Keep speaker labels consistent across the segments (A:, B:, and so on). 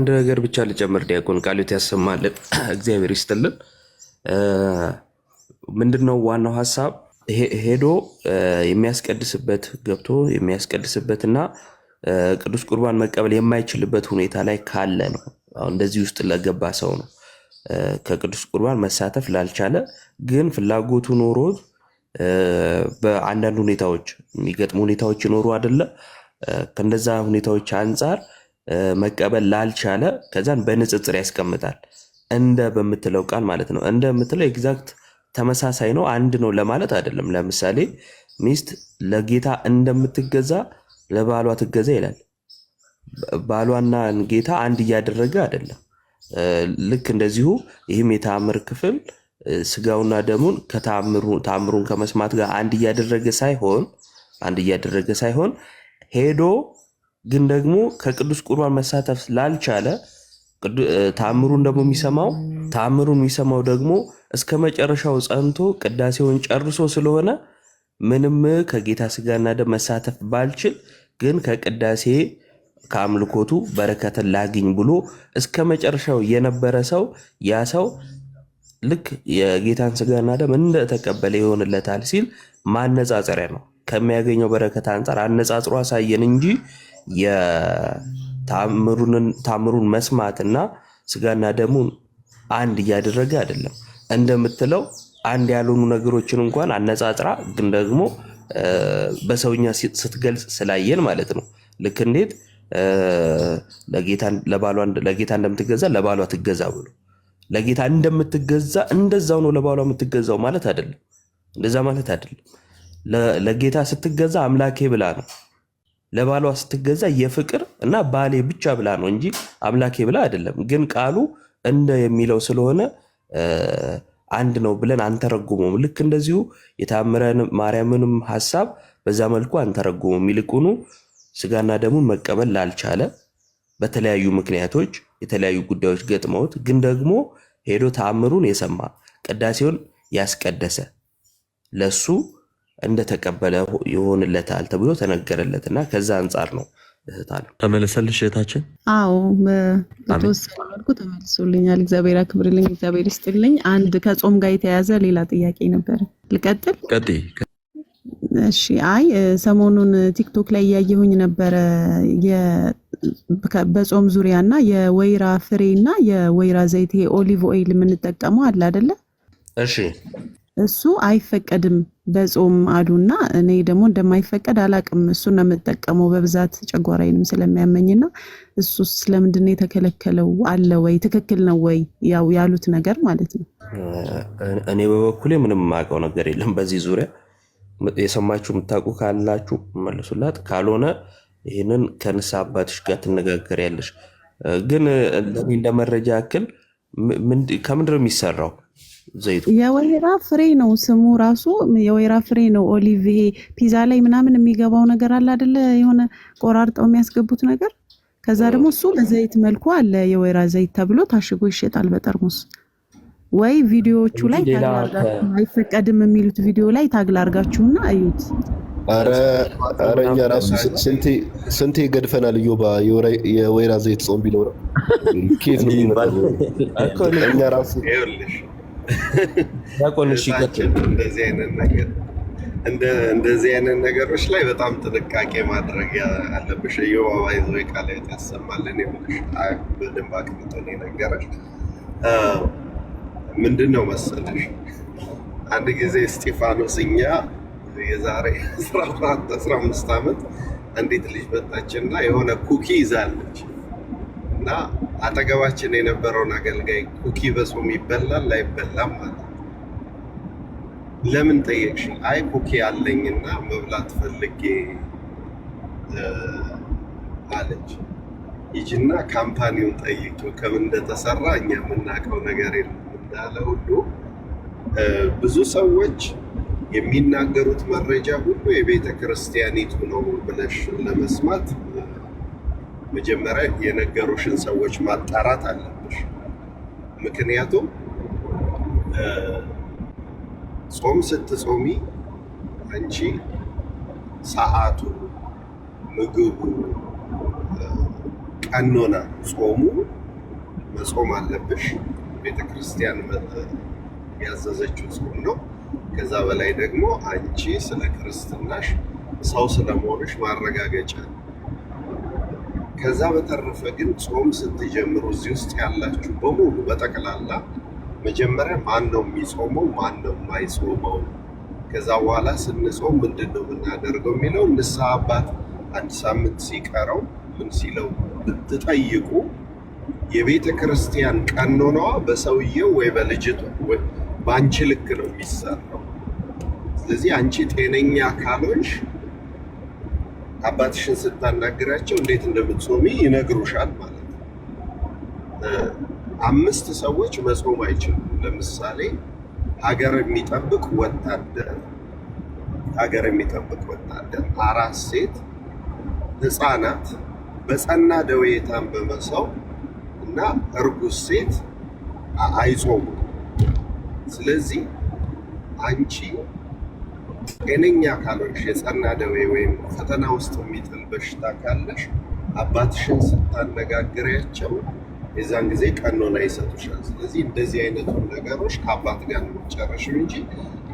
A: አንድ ነገር ብቻ ልጨምር። ዲያቆን ቃሉት ያሰማልን እግዚአብሔር ይስጥልን። ምንድነው ዋናው ሀሳብ? ሄዶ የሚያስቀድስበት ገብቶ የሚያስቀድስበትና ቅዱስ ቁርባን መቀበል የማይችልበት ሁኔታ ላይ ካለ ነው። አሁን እንደዚህ ውስጥ ለገባ ሰው ነው። ከቅዱስ ቁርባን መሳተፍ ላልቻለ ግን ፍላጎቱ ኖሮት በአንዳንድ ሁኔታዎች የሚገጥሙ ሁኔታዎች ይኖሩ አይደለ? ከነዛ ሁኔታዎች አንጻር መቀበል ላልቻለ ከዛን በንጽጽር ያስቀምጣል። እንደ በምትለው ቃል ማለት ነው። እንደ የምትለው ኤግዛክት ተመሳሳይ ነው፣ አንድ ነው ለማለት አይደለም። ለምሳሌ ሚስት ለጌታ እንደምትገዛ ለባሏ ትገዛ ይላል። ባሏና ጌታ አንድ እያደረገ አይደለም። ልክ እንደዚሁ ይህም የተአምር ክፍል ስጋውና ደሙን ተአምሩን ከመስማት ጋር አንድ እያደረገ ሳይሆን ሄዶ ግን ደግሞ ከቅዱስ ቁርባን መሳተፍ ስላልቻለ ተአምሩን የሚሰማው ደግሞ እስከ መጨረሻው ጸንቶ ቅዳሴውን ጨርሶ ስለሆነ ምንም ከጌታ ስጋና ደም መሳተፍ ባልችል ግን ከቅዳሴ ከአምልኮቱ በረከትን ላግኝ ብሎ እስከ መጨረሻው የነበረ ሰው ያ ሰው ልክ የጌታን ስጋና ደም እንደተቀበለ ይሆንለታል ሲል ማነጻጸሪያ ነው። ከሚያገኘው በረከት አንጻር አነጻጽሮ አሳየን እንጂ የታምሩን መስማትና ስጋና ደሙን አንድ እያደረገ አይደለም። እንደምትለው አንድ ያልሆኑ ነገሮችን እንኳን አነጻጽራ ግን ደግሞ በሰውኛ ስትገልጽ ስላየን ማለት ነው። ልክ እንዴት ለጌታ እንደምትገዛ ለባሏ ትገዛ ብሎ ለጌታ እንደምትገዛ እንደዛው ነው ለባሏ የምትገዛው ማለት አይደለም። እንደዛ ማለት አይደለም። ለጌታ ስትገዛ አምላኬ ብላ ነው። ለባሏ ስትገዛ የፍቅር እና ባሌ ብቻ ብላ ነው እንጂ አምላኬ ብላ አይደለም። ግን ቃሉ እንደ የሚለው ስለሆነ አንድ ነው ብለን አንተረጉመውም። ልክ እንደዚሁ የታምረ ማርያምንም ሐሳብ በዛ መልኩ አንተረጉመውም። ይልቁኑ ስጋና ደሙን መቀበል ላልቻለ በተለያዩ ምክንያቶች የተለያዩ ጉዳዮች ገጥመውት ግን ደግሞ ሄዶ ተአምሩን የሰማ ቅዳሴውን ያስቀደሰ ለሱ እንደተቀበለ ይሆንለታል ተብሎ ተነገረለትና ከዛ አንጻር ነው። እህታለሁ
B: ተመለሰልሽ እህታችን?
C: አዎ በተወሰነ መልኩ ተመልሶልኛል። እግዚአብሔር አክብርልኝ፣ እግዚአብሔር ይስጥልኝ። አንድ ከጾም ጋር የተያዘ ሌላ ጥያቄ ነበር። ልቀጥል?
B: ቀጥይ።
C: እሺ። አይ ሰሞኑን ቲክቶክ ላይ እያየሁኝ ነበረ በጾም ዙሪያና የወይራ ፍሬና የወይራ ዘይት ኦሊቭ ኦይል የምንጠቀመው አለ አይደለ?
A: እሺ።
C: እሱ አይፈቀድም በጾም አሉና እኔ ደግሞ እንደማይፈቀድ አላቅም። እሱ ነው የምጠቀመው በብዛት ጨጓራዬንም ስለሚያመኝና እሱ ስለምንድን ነው የተከለከለው? አለ ወይ? ትክክል ነው ወይ? ያው ያሉት ነገር ማለት ነው።
A: እኔ በበኩሌ ምንም የማውቀው ነገር የለም በዚህ ዙሪያ። የሰማችሁ የምታውቁ ካላችሁ መልሱላት፣ ካልሆነ ይህንን ከንስሐ አባትሽ ጋር ትነጋገሪያለሽ። ግን ለኔ እንደመረጃ ያክል ከምንድን ነው የሚሰራው ዘይቱ?
C: የወይራ ፍሬ ነው ስሙ ራሱ የወይራ ፍሬ ነው። ኦሊቭ ይሄ ፒዛ ላይ ምናምን የሚገባው ነገር አለ አይደለ? የሆነ ቆራርጠው የሚያስገቡት ነገር። ከዛ ደግሞ እሱ በዘይት መልኩ አለ የወይራ ዘይት ተብሎ ታሽጎ ይሸጣል በጠርሙስ። ወይ ቪዲዮዎቹ ላይ አይፈቀድም የሚሉት ቪዲዮ ላይ ታግል አድርጋችሁና እዩት።
D: አረ እኛ ራሱ ስንቴ ገድፈናል። እዮባ የወይራ ዘይት ጾም ቢኖረው ኬት ነው የሚመጣው? እኛ ራሱ
E: እንደዚህ አይነት ነገሮች ላይ በጣም ጥንቃቄ ማድረግ አለብሽ። እዮባ ይዞ ቃል ያሰማልን ይሁንሽ። በደንብ አቅምጦ ነው የነገረሽ። ምንድን ነው መሰለሽ፣ አንድ ጊዜ እስጢፋኖስ እኛ የዛሬ 14-15 ዓመት አንዲት ልጅ መጣችና የሆነ ኩኪ ይዛለች እና አጠገባችን የነበረውን አገልጋይ ኩኪ በጾም ይበላል አይበላም ማለት ለምን ጠየቅሽ? አይ ኩኪ አለኝና መብላት ፈልጌ አለች። ይጅና ካምፓኒውን ጠይቂው ከምን እንደተሰራ እኛ የምናውቀው ነገር የለም እንዳለ ሁሉ ብዙ ሰዎች የሚናገሩት መረጃ ሁሉ የቤተ ክርስቲያኒቱ ነው ብለሽ ለመስማት መጀመሪያ የነገሩሽን ሰዎች ማጣራት አለብሽ። ምክንያቱም ጾም ስትጾሚ አንቺ ሰዓቱ፣ ምግቡ፣ ቀኖና ጾሙ መጾም አለብሽ። ቤተክርስቲያን ያዘዘችው ጾም ነው። ከዛ በላይ ደግሞ አንቺ ስለ ክርስትናሽ ሰው ስለመሆንሽ ማረጋገጫ ነው። ከዛ በተረፈ ግን ጾም ስትጀምሩ እዚህ ውስጥ ያላችሁ በሙሉ በጠቅላላ መጀመሪያ ማን ነው የሚጾመው፣ ማን ነው የማይጾመው፣ ከዛ በኋላ ስንጾም ምንድን ነው የምናደርገው የሚለው ንስሐ አባት አንድ ሳምንት ሲቀረው ምን ሲለው ብትጠይቁ የቤተ ክርስቲያን ቀኖናዋ በሰውየው ወይ በልጅቱ ወይ በአንቺ ልክ ነው የሚሰራው። ስለዚህ አንቺ ጤነኛ ካልሆንሽ አባትሽን ስታናግራቸው እንዴት እንደምትጾሚ ይነግሩሻል ማለት ነው። 5 ሰዎች መጾም አይችሉም። ለምሳሌ ሀገር የሚጠብቅ ወታደር 4 ሴት ህፃናት፣ በጸና ደዌ የታመመ ሰው እና እርጉዝ ሴት አይጾሙም። ስለዚህ አንቺ ጤነኛ ካልሆንሽ የጸና ደዌ ወይም ፈተና ውስጥ የሚጥል በሽታ ካለሽ አባትሽን ስታነጋግሪያቸው የዛን ጊዜ ቀኖና ይሰጡሻል። ስለዚህ እንደዚህ አይነቱ ነገሮች ከአባት ጋር ነው የምትጨርሺው እንጂ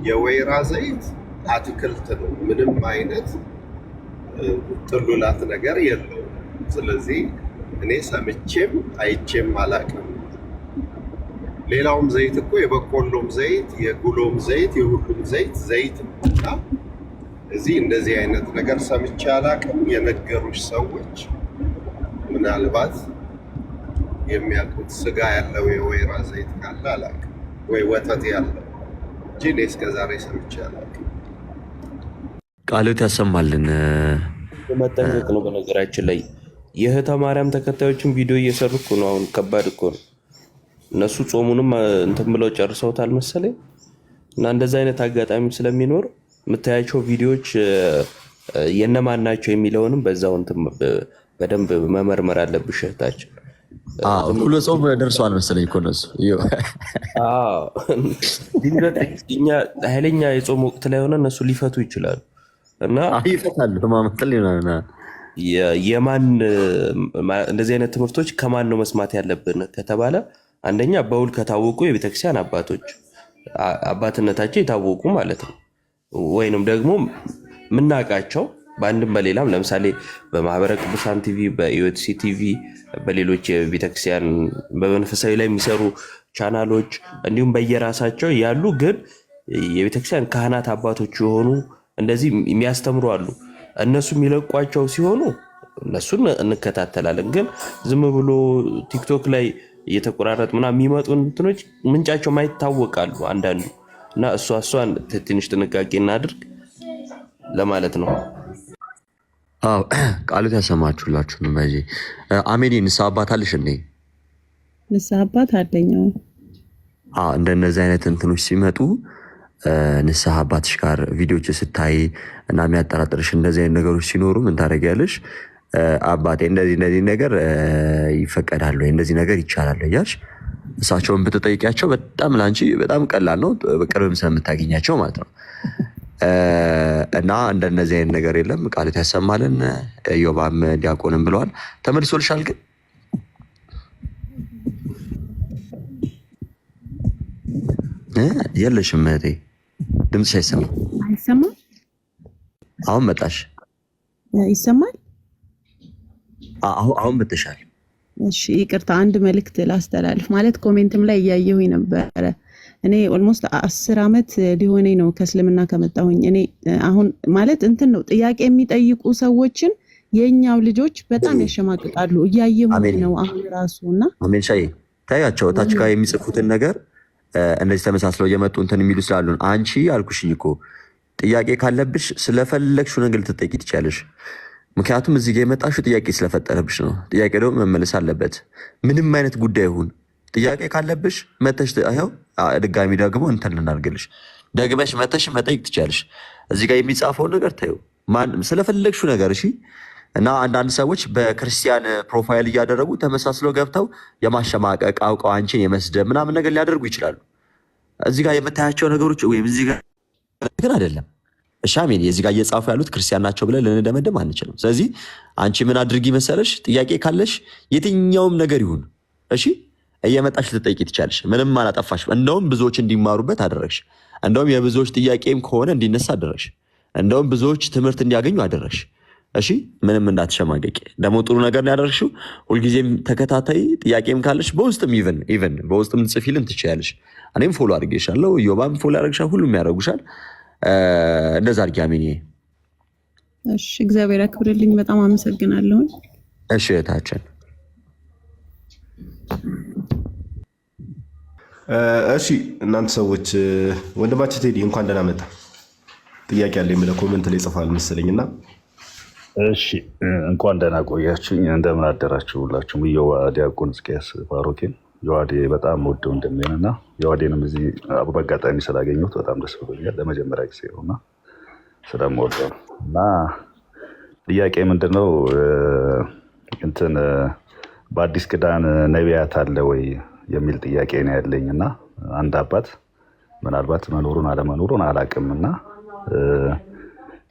E: የወይራ ዘይት አትክልት ነው፣ ምንም አይነት ጥሉላት ነገር የለውም። ስለዚህ እኔ ሰምቼም አይቼም አላውቅም። ሌላውም ዘይት እኮ የበቆሎም ዘይት፣ የጉሎም ዘይት፣ የሁሉም ዘይት ነው። እዚህ እንደዚህ አይነት ነገር ሰምቼ አላውቅም። የነገሩሽ ሰዎች ምናልባት የሚያውቁት ስጋ ያለው የወይራ ዘይት ካለ አላውቅም፣ ወይ ወተት ያለው እንጂ እኔ እስከዛሬ ሰምቼ አላውቅም።
B: ቃሎት ያሰማልን።
A: መጠንቀቅ ነው። በነገራችን ላይ የእህተ ማርያም ተከታዮችን ቪዲዮ እየሰሩ እኮ ነው። አሁን ከባድ እኮ ነው። እነሱ ጾሙንም እንትን ብለው ጨርሰውታል መሰለኝ እና እንደዛ አይነት አጋጣሚ ስለሚኖር የምታያቸው ቪዲዮዎች የነማን ናቸው የሚለውንም በዛው እንትን በደንብ መመርመር አለብሽ እህታችን።
B: ሁሉ ጾም ደርሰዋል መሰለኝ እኮ እነሱ
A: እኛ ኃይለኛ የጾም ወቅት ላይ ሆነ እነሱ ሊፈቱ ይችላሉ እና
B: ይፈታሉ። ማመጠል
A: የማን እንደዚህ አይነት ትምህርቶች ከማን ነው መስማት ያለብን ከተባለ አንደኛ በውል ከታወቁ የቤተክርስቲያን አባቶች አባትነታቸው የታወቁ ማለት ነው። ወይንም ደግሞ ምናቃቸው በአንድም በሌላም ለምሳሌ በማህበረ ቅዱሳን ቲቪ፣ በኢኦቲሲ ቲቪ፣ በሌሎች የቤተክርስቲያን በመንፈሳዊ ላይ የሚሰሩ ቻናሎች እንዲሁም በየራሳቸው ያሉ ግን የቤተክርስቲያን ካህናት አባቶች የሆኑ እንደዚህ የሚያስተምሩ አሉ። እነሱ የሚለቋቸው ሲሆኑ እነሱን እንከታተላለን። ግን ዝም ብሎ ቲክቶክ ላይ እየተቆራረጥ ምናምን የሚመጡ እንትኖች ምንጫቸው ማይታወቃሉ አንዳንዱ እና እሷን ትንሽ ጥንቃቄ እናድርግ ለማለት ነው።
B: ቃሎት ያሰማችሁላችሁ ነው። በዚህ አሜኒ ንስሐ አባት አለሽ እንዴ?
C: ንስሐ አባት አለኝ።
B: እንደነዚህ አይነት እንትኖች ሲመጡ ንስሐ አባትሽ ጋር ቪዲዮች ስታይ እና የሚያጠራጥርሽ እንደዚህ አይነት ነገሮች ሲኖሩ ምን ታደርጊያለሽ? አባቴ እንደዚህ ነገር ይፈቀዳል ወይ እንደዚህ ነገር ይቻላል እያልሽ እሳቸውን ብትጠይቂያቸው በጣም ላንቺ በጣም ቀላል ነው። በቅርብም ስለምታገኛቸው ማለት ነው። እና እንደነዚህ አይነት ነገር የለም። ቃሎት ያሰማልን። ዮባም ዲያቆንም ብለዋል። ተመልሶልሻል ግን የለሽም እህቴ፣ ድምፅሽ አይሰማም።
C: አይሰማም?
B: አሁን መጣሽ።
C: ይሰማል?
B: አሁን መጥተሻል።
C: እሺ ይቅርታ፣ አንድ መልእክት ላስተላልፍ። ማለት ኮሜንትም ላይ እያየሁኝ ነበረ። እኔ ኦልሞስት 10 ዓመት ሊሆነኝ ነው ከእስልምና ከመጣሁኝ። እኔ አሁን ማለት እንትን ነው ጥያቄ የሚጠይቁ ሰዎችን የኛው ልጆች በጣም ያሸማቅቃሉ። እያየሁኝ ነው አሁን ራሱ እና
B: አሜን ሻይ ታያቸው ታች ጋር የሚጽፉትን ነገር እንደዚህ ተመሳስለው እየመጡ እንትን የሚሉ ስላሉ አንቺ አልኩሽኝ እኮ ጥያቄ ካለብሽ ስለፈለግሽው ነገር ልትጠይቂ ትችያለሽ። ምክንያቱም እዚህ ጋር የመጣሽው ጥያቄ ስለፈጠረብሽ ነው። ጥያቄ ደግሞ መመለስ አለበት። ምንም አይነት ጉዳይ ይሁን ጥያቄ ካለብሽ መተሽ ይኸው ድጋሚ ደግሞ እንትን ልናርግልሽ ደግመሽ መተሽ መጠየቅ ትችያለሽ። እዚህ ጋር የሚጻፈውን ነገር ታዩ ስለፈለግሽው ነገር እሺ። እና አንዳንድ ሰዎች በክርስቲያን ፕሮፋይል እያደረጉ ተመሳስለው ገብተው የማሸማቀቅ አውቀው አንቺን የመስደብ ምናምን ነገር ሊያደርጉ ይችላሉ። እዚህ ጋር የምታያቸው ነገሮች ወይም እዚህ ጋር ግን አይደለም። እሺ አሜን። እዚህ ጋር እየጻፉ ያሉት ክርስቲያን ናቸው ብለን ልንደመደም አንችልም። ስለዚህ አንቺ ምን አድርጊ መሰለሽ፣ ጥያቄ ካለሽ የትኛውም ነገር ይሁን እሺ፣ እየመጣሽ ልትጠይቂ ትችያለሽ። ምንም አላጠፋሽ። እንደውም ብዙዎች እንዲማሩበት አደረግሽ። እንደውም የብዙዎች ጥያቄም ከሆነ እንዲነሳ አደረግሽ። እንደውም ብዙዎች ትምህርት እንዲያገኙ አደረግሽ። እሺ ምንም እንዳትሸማቀቂ። ደግሞ ጥሩ ነገር ነው ያደረግሽው። ሁልጊዜም ተከታታይ ጥያቄም ካለሽ በውስጥም ኢቨን በውስጥም ጽፊልን ትችያለሽ። እኔም ፎሎ አድርጌሻለሁ፣ ዮባም ፎሎ ያደርግሻል፣ ሁሉም ያደርጉሻል። እንደዛ አድርጊ አሜን።
C: እሺ እግዚአብሔር ያክብርልኝ። በጣም አመሰግናለሁ።
B: እሺ እህታችን።
D: እሺ እናንተ ሰዎች ወንድማችን ቴዲ እንኳን ደህና መጣ። ጥያቄ አለ የምለ ኮመንት ላይ ጽፋል መሰለኝና
F: እሺ እንኳን ደህና ቆያችሁኝ። እንደምን አደራችሁ ሁላችሁም። እየዋ ዲያቆን ሕዝቅያስ ባሮኬን የዋዴ በጣም ወደው እንደሚሆንና የዋዴንም እዚህ በአጋጣሚ ስላገኘሁት በጣም ደስ ብሎኛል። ለመጀመሪያ ጊዜ ነውና ስለምወደው እና ጥያቄ ምንድነው እንትን በአዲስ ኪዳን ነቢያት አለ ወይ የሚል ጥያቄ ነው ያለኝ እና አንድ አባት ምናልባት መኖሩን አለመኖሩን አላውቅምና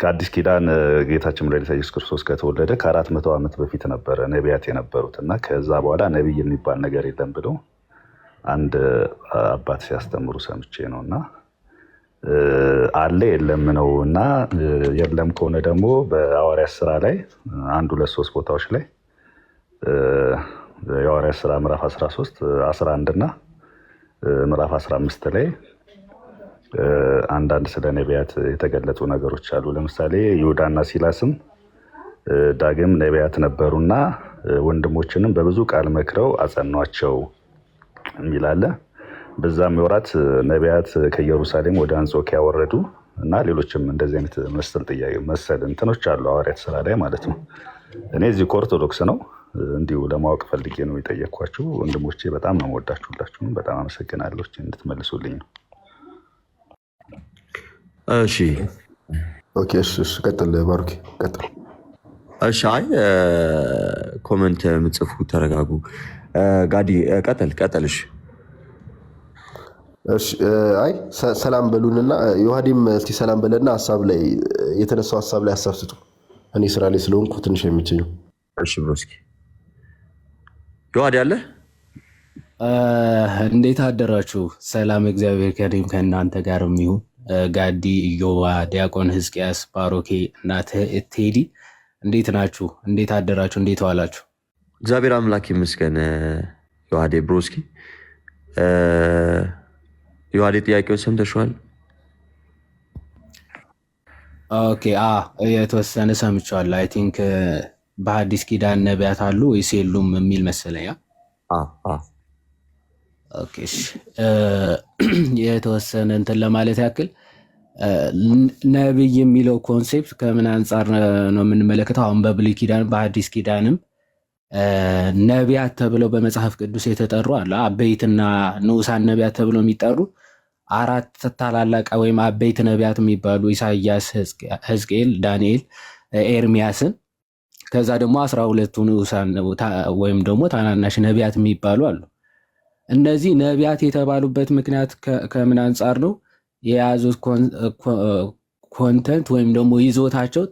F: ከአዲስ ኪዳን ጌታችን መድኃኒታችን ኢየሱስ ክርስቶስ ከተወለደ ከ400 ዓመት በፊት ነበረ ነቢያት የነበሩት እና ከዛ በኋላ ነቢይ የሚባል ነገር የለም ብለው አንድ አባት ሲያስተምሩ ሰምቼ ነው እና አለ የለም ነው እና የለም ከሆነ ደግሞ በሐዋርያት ስራ ላይ 1 2 3 ቦታዎች ላይ የሐዋርያት ስራ ምዕራፍ 13 11 እና ምዕራፍ 15 ላይ አንዳንድ ስለ ነቢያት የተገለጹ ነገሮች አሉ። ለምሳሌ ይሁዳና ሲላስም ዳግም ነቢያት ነበሩና ወንድሞችንም በብዙ ቃል መክረው አጸኗቸው የሚላለ። በዛም ወራት ነቢያት ከኢየሩሳሌም ወደ አንጾኪያ ወረዱ እና ሌሎችም እንደዚህ አይነት መሰል እንትኖች አሉ ሐዋርያት ስራ ላይ ማለት ነው። እኔ እዚህ ኦርቶዶክስ ነው እንዲሁ ለማወቅ ፈልጌ ነው የጠየኳችሁ። ወንድሞቼ በጣም ነው የምወዳችሁ። ሁላችሁም በጣም አመሰግናለሁ እንድትመልሱልኝ ነው።
B: እሺ
D: ኦኬ እሺ ቀጥል ባሩክ ቀጥል።
B: እሺ አይ ኮሜንት የምጽፉ ተረጋጉ። ጋዲ ቀጥልሽ።
D: እሺ አይ ሰላም በሉንና ዮሐዴም እስቲ ሰላም በለና ሐሳብ ላይ የተነሳው ሐሳብ ላይ ሐሳብ ስጡ። እኔ ስራ ላይ ስለሆንኩ ትንሽ የሚችለው።
B: እሺ ብሮስኪ ዮሐዴ አለ።
G: እንዴት አደራችሁ? ሰላም እግዚአብሔር ከእኔም ከእናንተ ጋርም ይሁን። ጋዲ፣ ኢዮባ፣ ዲያቆን ሕዝቅያስ፣ ባሮኬ እና ቴዲ እንዴት ናችሁ? እንዴት አደራችሁ? እንዴት ዋላችሁ?
B: እግዚአብሔር አምላክ ይመስገን። ዮሐዴ ብሮስኪ ዮሐዴ ጥያቄውን ሰምተሽዋል?
G: ኦኬ የተወሰነ ሰምቼዋለሁ። አይ ቲንክ በሐዲስ ኪዳን ነቢያት አሉ ወይስ የሉም የሚል መሰለኝ። ኦኬ የተወሰነ እንትን ለማለት ያክል ነብይ የሚለው ኮንሴፕት ከምን አንጻር ነው የምንመለከተው? አሁን በብሉይ ኪዳን በሐዲስ ኪዳንም ነቢያት ተብለው በመጽሐፍ ቅዱስ የተጠሩ አለ። አበይትና ንዑሳን ነቢያት ተብለው የሚጠሩ 4 ታላላቅ ወይም አበይት ነቢያት የሚባሉ ኢሳያስ፣ ሕዝቅኤል፣ ዳንኤል፣ ኤርሚያስን ከዛ ደግሞ 12ቱ ንዑሳን ወይም ደግሞ ታናናሽ ነቢያት የሚባሉ አሉ። እነዚህ ነቢያት የተባሉበት ምክንያት ከምን አንጻር ነው? የያዙት ኮንተንት ወይም ደግሞ ይዞታቸው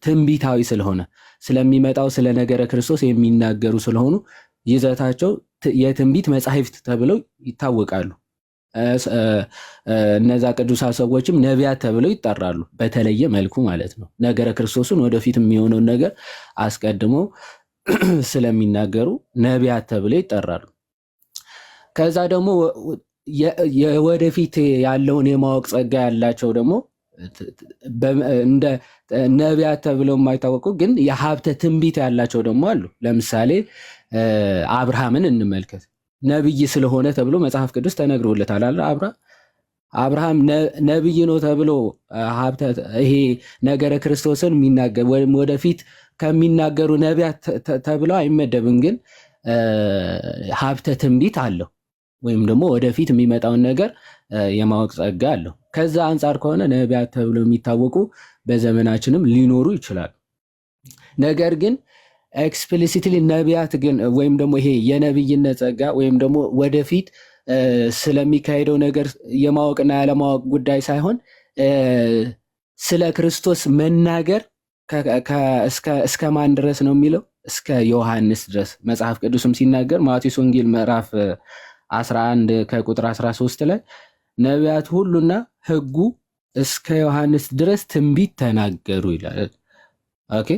G: ትንቢታዊ ስለሆነ ስለሚመጣው ስለ ነገረ ክርስቶስ የሚናገሩ ስለሆኑ ይዘታቸው የትንቢት መጻሕፍት ተብለው ይታወቃሉ። እነዛ ቅዱሳን ሰዎችም ነቢያት ተብለው ይጠራሉ፣ በተለየ መልኩ ማለት ነው። ነገረ ክርስቶስን ወደፊት የሚሆነውን ነገር አስቀድመው ስለሚናገሩ ነቢያት ተብለው ይጠራሉ። ከዛ ደግሞ የወደፊት ያለውን የማወቅ ጸጋ ያላቸው ደግሞ እንደ ነቢያት ተብለው የማይታወቁ ግን የሀብተ ትንቢት ያላቸው ደግሞ አሉ። ለምሳሌ አብርሃምን እንመልከት። ነቢይ ስለሆነ ተብሎ መጽሐፍ ቅዱስ ተነግሮለታል አለ። አብርሃም ነቢይ ነው ተብሎ ይሄ ነገረ ክርስቶስን የሚናገር ወይም ወደፊት ከሚናገሩ ነቢያት ተብለው አይመደብም። ግን ሀብተ ትንቢት አለው ወይም ደግሞ ወደፊት የሚመጣውን ነገር የማወቅ ጸጋ አለው። ከዛ አንጻር ከሆነ ነቢያት ተብለው የሚታወቁ በዘመናችንም ሊኖሩ ይችላሉ። ነገር ግን ኤክስፕሊሲትሊ ነቢያት ግን ወይም ደግሞ ይሄ የነቢይነት ጸጋ ወይም ደግሞ ወደፊት ስለሚካሄደው ነገር የማወቅና ያለማወቅ ጉዳይ ሳይሆን ስለ ክርስቶስ መናገር እስከ ማን ድረስ ነው የሚለው እስከ ዮሐንስ ድረስ መጽሐፍ ቅዱስም ሲናገር ማቴዎስ ወንጌል ምዕራፍ 11 ከቁጥር 13 ላይ ነቢያት ሁሉና ሕጉ እስከ ዮሐንስ ድረስ ትንቢት ተናገሩ ይላል። ኦኬ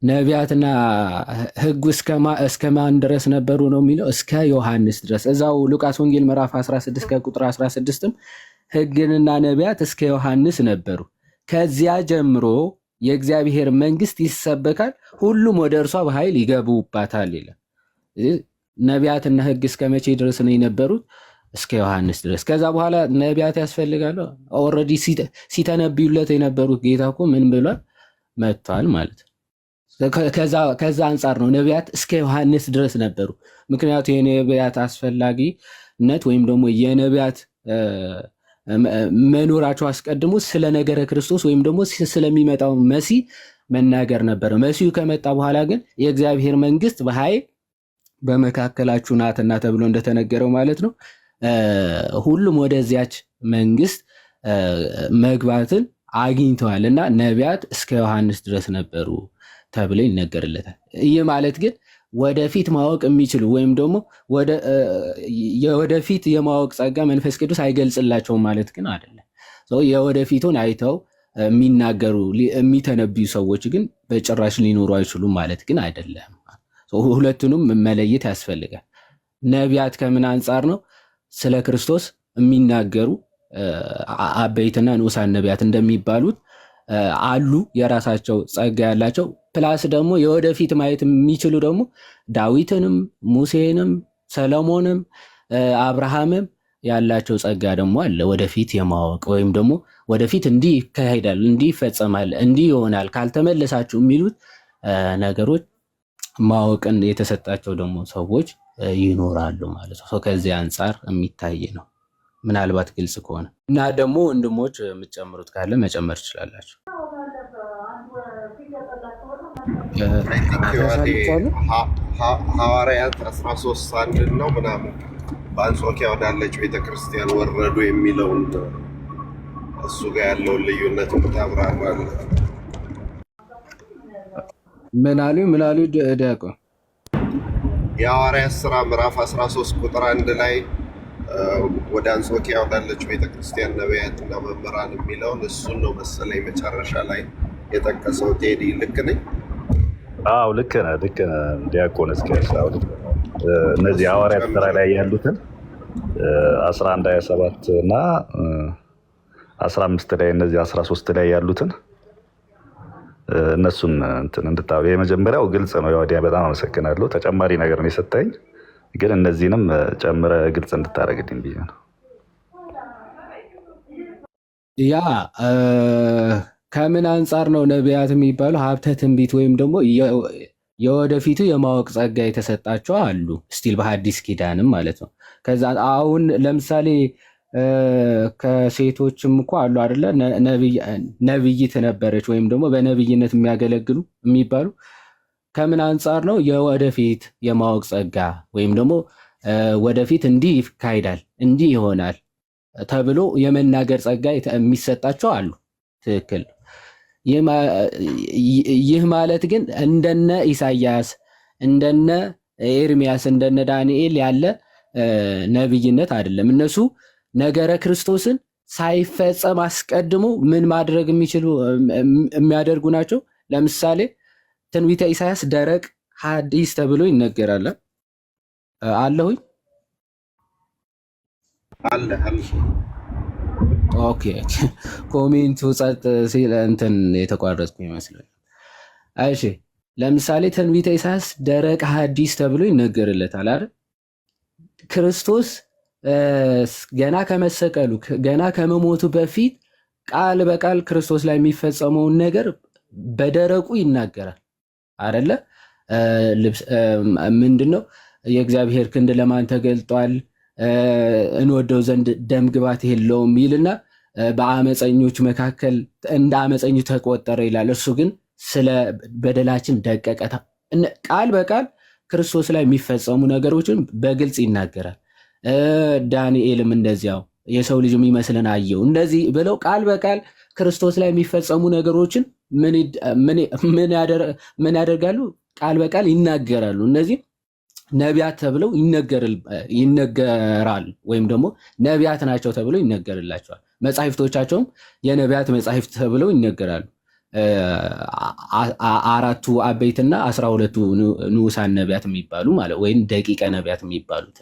G: ነቢያትና ሕጉ እስከ ማን ድረስ ነበሩ ነው የሚለው? እስከ ዮሐንስ ድረስ። እዛው ሉቃስ ወንጌል ምዕራፍ 16 ከቁጥር 16ም ሕግንና ነቢያት እስከ ዮሐንስ ነበሩ፣ ከዚያ ጀምሮ የእግዚአብሔር መንግስት ይሰበካል፣ ሁሉም ወደ እርሷ በኃይል ይገቡባታል ይላል። ነቢያትና ሕግ እስከ መቼ ድረስ ነው የነበሩት? እስከ ዮሐንስ ድረስ። ከዛ በኋላ ነቢያት ያስፈልጋሉ? ኦልሬዲ ሲተነብዩለት የነበሩት ጌታ እኮ ምን ብሏል? መጥቷል ማለት ነው። ከዛ አንጻር ነው ነቢያት እስከ ዮሐንስ ድረስ ነበሩ። ምክንያቱ የነቢያት አስፈላጊነት ወይም ደግሞ የነቢያት መኖራቸው አስቀድሞ ስለ ነገረ ክርስቶስ ወይም ደግሞ ስለሚመጣው መሲህ መናገር ነበረ። መሲሁ ከመጣ በኋላ ግን የእግዚአብሔር መንግስት በኃይል በመካከላችሁ ናትና ተብሎ እንደተነገረው ማለት ነው ሁሉም ወደዚያች መንግስት መግባትን አግኝተዋል እና ነቢያት እስከ ዮሐንስ ድረስ ነበሩ ተብሎ ይነገርለታል። ይህ ማለት ግን ወደፊት ማወቅ የሚችሉ ወይም ደግሞ የወደፊት የማወቅ ጸጋ መንፈስ ቅዱስ አይገልጽላቸውም ማለት ግን አይደለም። የወደፊቱን አይተው የሚናገሩ የሚተነብዩ ሰዎች ግን በጭራሽ ሊኖሩ አይችሉም ማለት ግን አይደለም። ሁለቱንም መለየት ያስፈልጋል። ነቢያት ከምን አንጻር ነው? ስለ ክርስቶስ የሚናገሩ አበይትና ንዑሳን ነቢያት እንደሚባሉት አሉ፣ የራሳቸው ጸጋ ያላቸው ፕላስ ደግሞ የወደፊት ማየት የሚችሉ ደግሞ ዳዊትንም ሙሴንም ሰለሞንም አብርሃምም ያላቸው ጸጋ ደግሞ አለ። ወደፊት የማወቅ ወይም ደግሞ ወደፊት እንዲህ ይካሄዳል፣ እንዲህ ይፈጸማል፣ እንዲህ ይሆናል ካልተመለሳችሁ የሚሉት ነገሮች ማወቅን የተሰጣቸው ደግሞ ሰዎች ይኖራሉ ማለት ነው። ከዚህ አንጻር የሚታይ ነው፣ ምናልባት ግልጽ ከሆነ እና ደግሞ ወንድሞች የምትጨምሩት ካለ መጨመር ትችላላችሁ።
E: ሐዋርያት 13:1 ነው ምናምን በአንጾኪያ ወዳለች ቤተክርስቲያን ወረዱ የሚለውን እሱ ጋር ያለውን ልዩነት ታብራራለህ?
G: ምን አሉ ዲያቆን?
E: የሐዋርያት ሥራ ምዕራፍ 13 ቁጥር 1 ላይ ወደ አንጾኪያ ወዳለች ቤተክርስቲያን ነቢያትና መምህራን የሚለውን እሱን ነው መሰለኝ መጨረሻ ላይ የጠቀሰው። ቴዲ ልክ ነኝ?
F: አዎ ልክ ነህ ዲያቆን እስኪያስ። እነዚህ ሐዋርያት ሥራ ላይ ያሉትን 11 27 እና 15 ላይ እነዚህ 13 ላይ ያሉትን እነሱን እንድታው የመጀመሪያው ግልጽ ነው። ያው በጣም አመሰግናለሁ። ተጨማሪ ነገር ነው የሰጠኝ፣ ግን እነዚህንም ጨምረ ግልጽ እንድታደርግልኝ ብዬ ነው።
G: ያ ከምን አንጻር ነው ነቢያት የሚባሉ ሀብተ ትንቢት ወይም ደግሞ የወደፊቱ የማወቅ ጸጋ የተሰጣቸው አሉ፣ ስቲል በሐዲስ ኪዳንም ማለት ነው። ከዛ አሁን ለምሳሌ ከሴቶችም እኮ አሉ አይደለ? ነብይት ነበረች ወይም ደግሞ በነብይነት የሚያገለግሉ የሚባሉ ከምን አንጻር ነው? የወደፊት የማወቅ ጸጋ ወይም ደግሞ ወደፊት እንዲህ ይካሄዳል እንዲህ ይሆናል ተብሎ የመናገር ጸጋ የሚሰጣቸው አሉ። ትክክል። ይህ ማለት ግን እንደነ ኢሳያስ እንደነ ኤርሚያስ እንደነ ዳንኤል ያለ ነብይነት አይደለም። እነሱ ነገረ ክርስቶስን ሳይፈጸም አስቀድሞ ምን ማድረግ የሚያደርጉ ናቸው። ለምሳሌ ትንቢተ ኢሳያስ ደረቅ ሐዲስ ተብሎ ይነገራል። አለሁኝ
E: አለ።
G: ኦኬ ኮሜንቱ ጸጥ ሲል እንትን የተቋረጥኩ ይመስላል። እሺ ለምሳሌ ትንቢተ ኢሳያስ ደረቅ ሐዲስ ተብሎ ይነገርለታል አይደል? ክርስቶስ ገና ከመሰቀሉ ገና ከመሞቱ በፊት ቃል በቃል ክርስቶስ ላይ የሚፈጸመውን ነገር በደረቁ ይናገራል አይደለ? ምንድነው? የእግዚአብሔር ክንድ ለማን ተገልጧል? እንወደው ዘንድ ደም ግባት የለውም ይልና በአመፀኞች መካከል እንደ አመፀኞች ተቆጠረ ይላል። እርሱ ግን ስለ በደላችን ደቀቀ። ቃል በቃል ክርስቶስ ላይ የሚፈጸሙ ነገሮችን በግልጽ ይናገራል። ዳንኤልም እንደዚያው የሰው ልጅ የሚመስለን አየው እንደዚህ ብለው ቃል በቃል ክርስቶስ ላይ የሚፈጸሙ ነገሮችን ምን ያደርጋሉ? ቃል በቃል ይናገራሉ። እነዚህ ነቢያት ተብለው ይነገራል ወይም ደግሞ ነቢያት ናቸው ተብለው ይነገርላቸዋል። መጻሕፍቶቻቸውም የነቢያት መጻሕፍት ተብለው ይነገራሉ። አራቱ አበይትና 12ቱ ንዑሳን ነቢያት የሚባሉ ማለት ወይም ደቂቀ ነቢያት የሚባሉት።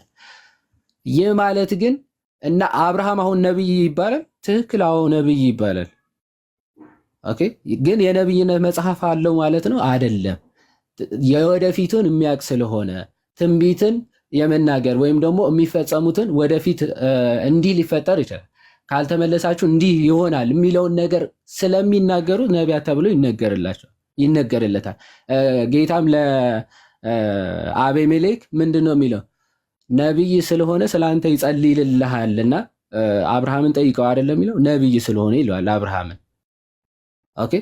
G: ይህ ማለት ግን እና አብርሃም አሁን ነብይ ይባላል? ትክክል፣ አዎ ነብይ ይባላል። ኦኬ፣ ግን የነብይነት መጽሐፍ አለው ማለት ነው አይደለም። የወደፊቱን የሚያውቅ ስለሆነ ትንቢትን የመናገር ወይም ደግሞ የሚፈጸሙትን ወደፊት እንዲህ ሊፈጠር ይችላል፣ ካልተመለሳችሁ እንዲህ ይሆናል የሚለውን ነገር ስለሚናገሩ ነቢያት ተብሎ ይነገርለታል። ጌታም ለአቤሜሌክ ምንድን ነው የሚለው? ነቢይ ስለሆነ ስለአንተ ይጸልይልሃልና አብርሃምን ጠይቀው አይደለም የሚለው፣ ነቢይ ስለሆነ ይለዋል አብርሃምን። ኦኬ፣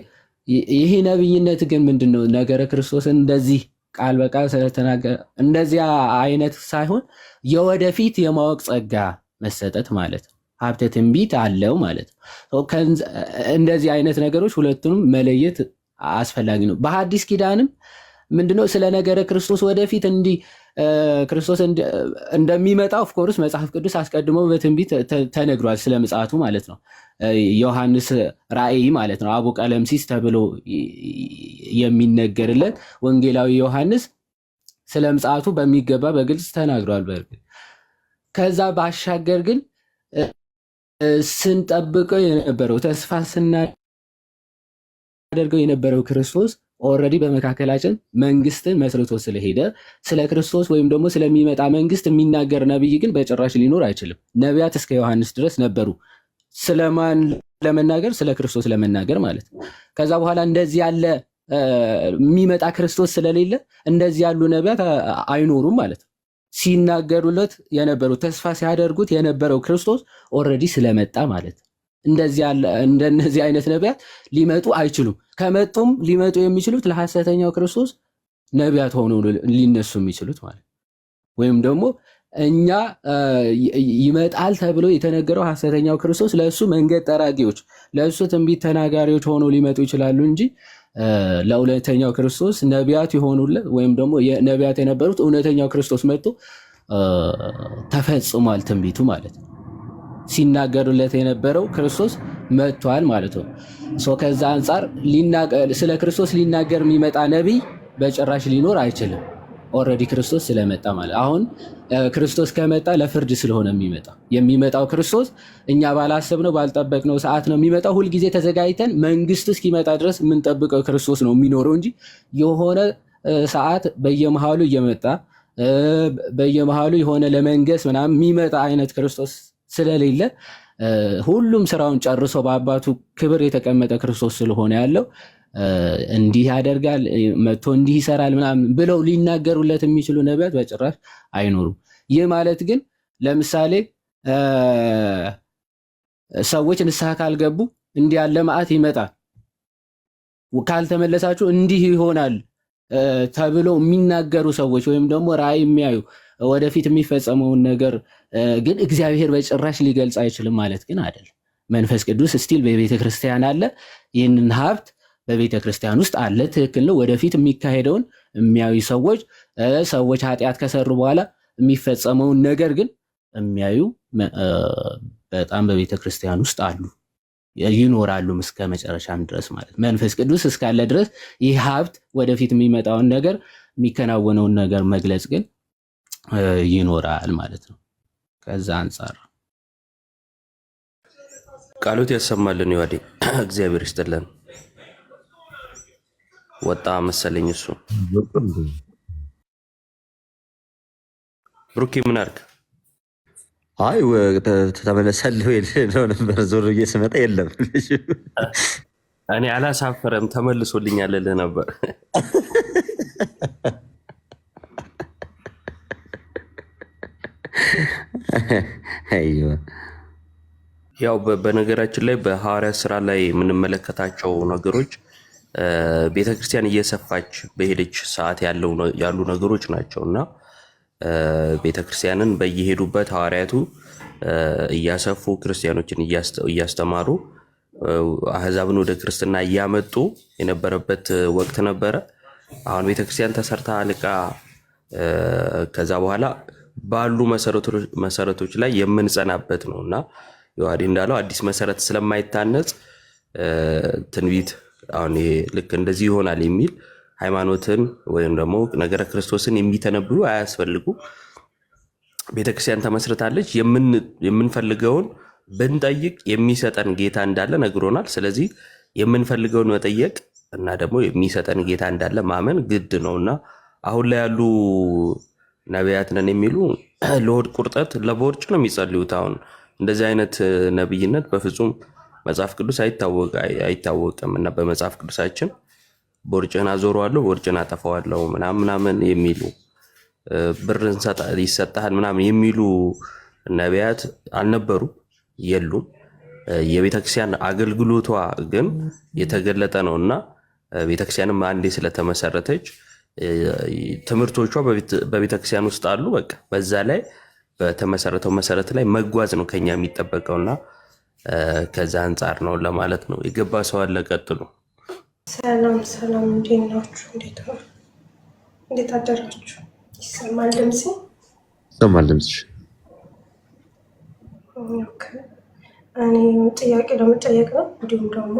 G: ይህ ነቢይነት ግን ምንድን ነው? ነገረ ክርስቶስን እንደዚህ ቃል በቃል ስለተናገረ እንደዚያ አይነት ሳይሆን የወደፊት የማወቅ ጸጋ መሰጠት ማለት ነው። ሀብተ ትንቢት አለው ማለት ነው። እንደዚህ አይነት ነገሮች ሁለቱንም መለየት አስፈላጊ ነው። በሐዲስ ኪዳንም ምንድነው ስለ ነገረ ክርስቶስ ወደፊት እንዲህ ክርስቶስ እንደሚመጣ ኦፍኮርስ መጽሐፍ ቅዱስ አስቀድሞ በትንቢት ተነግሯል፣ ስለ ምጽአቱ ማለት ነው። ዮሐንስ ራእይ ማለት ነው፣ አቡ ቀለምሲስ ተብሎ የሚነገርለት ወንጌላዊ ዮሐንስ ስለ ምጽአቱ በሚገባ በግልጽ ተናግሯል። በእርግጥ ከዛ ባሻገር ግን ስንጠብቀው የነበረው ተስፋ ስናደርገው የነበረው ክርስቶስ ኦልሬዲ በመካከላችን መንግስትን መስርቶ ስለሄደ ስለ ክርስቶስ ወይም ደግሞ ስለሚመጣ መንግስት የሚናገር ነብይ ግን በጭራሽ ሊኖር አይችልም። ነቢያት እስከ ዮሐንስ ድረስ ነበሩ። ስለማን ለመናገር? ስለ ክርስቶስ ለመናገር ማለት ነው። ከዛ በኋላ እንደዚህ ያለ የሚመጣ ክርስቶስ ስለሌለ እንደዚህ ያሉ ነቢያት አይኖሩም ማለት ነው። ሲናገሩለት የነበሩት ተስፋ ሲያደርጉት የነበረው ክርስቶስ ኦልሬዲ ስለመጣ ማለት ነው። እንደነዚህ አይነት ነቢያት ሊመጡ አይችሉም። ከመጡም ሊመጡ የሚችሉት ለሐሰተኛው ክርስቶስ ነቢያት ሆነው ሊነሱ የሚችሉት ማለት ወይም ደግሞ እኛ ይመጣል ተብሎ የተነገረው ሐሰተኛው ክርስቶስ ለእሱ መንገድ ጠራጊዎች፣ ለእሱ ትንቢት ተናጋሪዎች ሆነው ሊመጡ ይችላሉ እንጂ ለእውነተኛው ክርስቶስ ነቢያት የሆኑለት ወይም ደግሞ ነቢያት የነበሩት እውነተኛው ክርስቶስ መጥቶ ተፈጽሟል ትንቢቱ ማለት ነው። ሲናገሩለት የነበረው ክርስቶስ መጥቷል ማለት ነው። ከዛ አንጻር ስለ ክርስቶስ ሊናገር የሚመጣ ነቢይ በጭራሽ ሊኖር አይችልም። ኦልሬዲ ክርስቶስ ስለመጣ ማለት አሁን ክርስቶስ ከመጣ ለፍርድ ስለሆነ የሚመጣው ክርስቶስ እኛ ባላሰብነው ባልጠበቅነው ሰዓት ነው የሚመጣው። ሁልጊዜ ተዘጋጅተን መንግስቱ እስኪመጣ ድረስ የምንጠብቀው ክርስቶስ ነው የሚኖረው እንጂ የሆነ ሰዓት በየመሃሉ እየመጣ በየመሃሉ የሆነ ለመንገስ ምናምን የሚመጣ አይነት ክርስቶስ ስለሌለ ሁሉም ስራውን ጨርሶ በአባቱ ክብር የተቀመጠ ክርስቶስ ስለሆነ ያለው እንዲህ ያደርጋል መጥቶ እንዲህ ይሰራል ምናምን ብለው ሊናገሩለት የሚችሉ ነቢያት በጭራሽ አይኖሩም። ይህ ማለት ግን ለምሳሌ ሰዎች ንስሐ ካልገቡ እንዲህ ያለ መዓት ይመጣል፣ ካልተመለሳችሁ እንዲህ ይሆናል ተብሎ የሚናገሩ ሰዎች ወይም ደግሞ ራእይ የሚያዩ ወደፊት የሚፈጸመውን ነገር ግን እግዚአብሔር በጭራሽ ሊገልጽ አይችልም ማለት ግን አይደለም። መንፈስ ቅዱስ ስቲል በቤተ ክርስቲያን አለ። ይህንን ሀብት በቤተ ክርስቲያን ውስጥ አለ። ትክክል ነው። ወደፊት የሚካሄደውን የሚያዩ ሰዎች ኃጢአት ከሰሩ በኋላ የሚፈጸመውን ነገር ግን የሚያዩ በጣም በቤተ ክርስቲያን ውስጥ አሉ፣ ይኖራሉም እስከ መጨረሻም ድረስ ማለት መንፈስ ቅዱስ እስካለ ድረስ ይህ ሀብት ወደፊት የሚመጣውን ነገር የሚከናወነውን ነገር መግለጽ ግን ይኖራል ማለት ነው። ከዛ አንጻር
A: ቃሉት ያሰማልን። ይዋዴ እግዚአብሔር ይስጥልን። ወጣ መሰለኝ እሱ። ብሩኬ ምን አድርግ?
B: አይ ተመለሰልህ ወይ ነው ነበር። ዞር ብዬ ስመጣ የለም።
A: እኔ አላሳፈረም ተመልሶልኛል ልልህ ነበር። ያው በነገራችን ላይ በሐዋርያት ስራ ላይ የምንመለከታቸው ነገሮች ቤተክርስቲያን እየሰፋች በሄደች ሰዓት ያሉ ነገሮች ናቸው እና ቤተክርስቲያንን በየሄዱበት ሐዋርያቱ እያሰፉ ክርስቲያኖችን እያስተማሩ አህዛብን ወደ ክርስትና እያመጡ የነበረበት ወቅት ነበረ። አሁን ቤተክርስቲያን ተሰርታ አልቃ ከዛ በኋላ ባሉ መሰረቶች ላይ የምንጸናበት ነው እና ዮሐዴ እንዳለው አዲስ መሰረት ስለማይታነጽ ትንቢት አሁን ይሄ ልክ እንደዚህ ይሆናል የሚል ሃይማኖትን ወይም ደግሞ ነገረ ክርስቶስን የሚተነብዩ አያስፈልጉ። ቤተክርስቲያን ተመስርታለች። የምንፈልገውን ብንጠይቅ የሚሰጠን ጌታ እንዳለ ነግሮናል። ስለዚህ የምንፈልገውን መጠየቅ እና ደግሞ የሚሰጠን ጌታ እንዳለ ማመን ግድ ነውና አሁን ላይ ያሉ ነቢያት ነን የሚሉ ለሆድ ቁርጠት ለቦርጭ ነው የሚጸልዩት። አሁን እንደዚህ አይነት ነብይነት በፍጹም መጽሐፍ ቅዱስ አይታወቅም እና በመጽሐፍ ቅዱሳችን ቦርጭን አዞረዋለሁ ቦርጭን አጠፋዋለሁ ምናምን የሚሉ ብርን ይሰጣል ምናምን የሚሉ ነቢያት አልነበሩ የሉም። የቤተክርስቲያን አገልግሎቷ ግን የተገለጠ ነውና ቤተክርስቲያንም አንዴ ስለተመሰረተች ትምህርቶቿ በቤተክርስቲያን ውስጥ አሉ። በቃ በዛ ላይ በተመሰረተው መሰረት ላይ መጓዝ ነው ከኛ የሚጠበቀውና ከዛ አንጻር ነው ለማለት ነው። የገባ ሰው አለ? ቀጥሉ።
H: ሰላም፣ እንዴት ናችሁ? እንዴት አደራችሁ? ይሰማል ድምጼ?
B: ይሰማል ድምጽሽ?
H: ኦኬ። እኔ ጥያቄ ለመጠየቅ ነው፣ እንዲሁም ደግሞ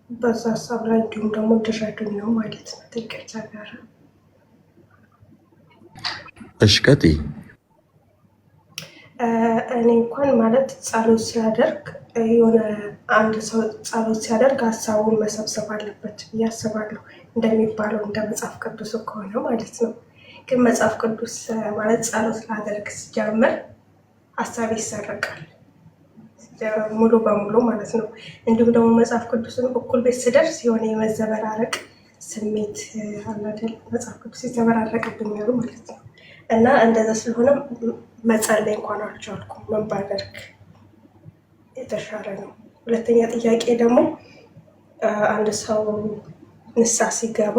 H: በዛ ሀሳብ ላይ እንዲሁም ደግሞ ድረዱኝ ነው ማለት ነው። ጥቂት ነገር
B: እሺ፣ ቀጥይ።
H: እኔ እንኳን ማለት ጸሎት ሲያደርግ የሆነ አንድ ሰው ጸሎት ሲያደርግ ሀሳቡን መሰብሰብ አለበት ብዬ አስባለሁ፣ እንደሚባለው እንደ መጽሐፍ ቅዱስ ከሆነ ማለት ነው። ግን መጽሐፍ ቅዱስ ማለት ጸሎት ላደርግ ሲጀምር ሀሳብ ይሰረቃል ሙሉ በሙሉ ማለት ነው። እንዲሁም ደግሞ መጽሐፍ ቅዱስን እኩል ቤት ስደርስ የሆነ የመዘበራረቅ ስሜት አላደል መጽሐፍ ቅዱስ ይዘበራረቅብኛሉ ማለት ነው። እና እንደዛ ስለሆነ መጸለይ እንኳን አልቻልኩም። ምን ባደርግ የተሻለ ነው? ሁለተኛ ጥያቄ ደግሞ አንድ ሰው ንስሐ ሲገባ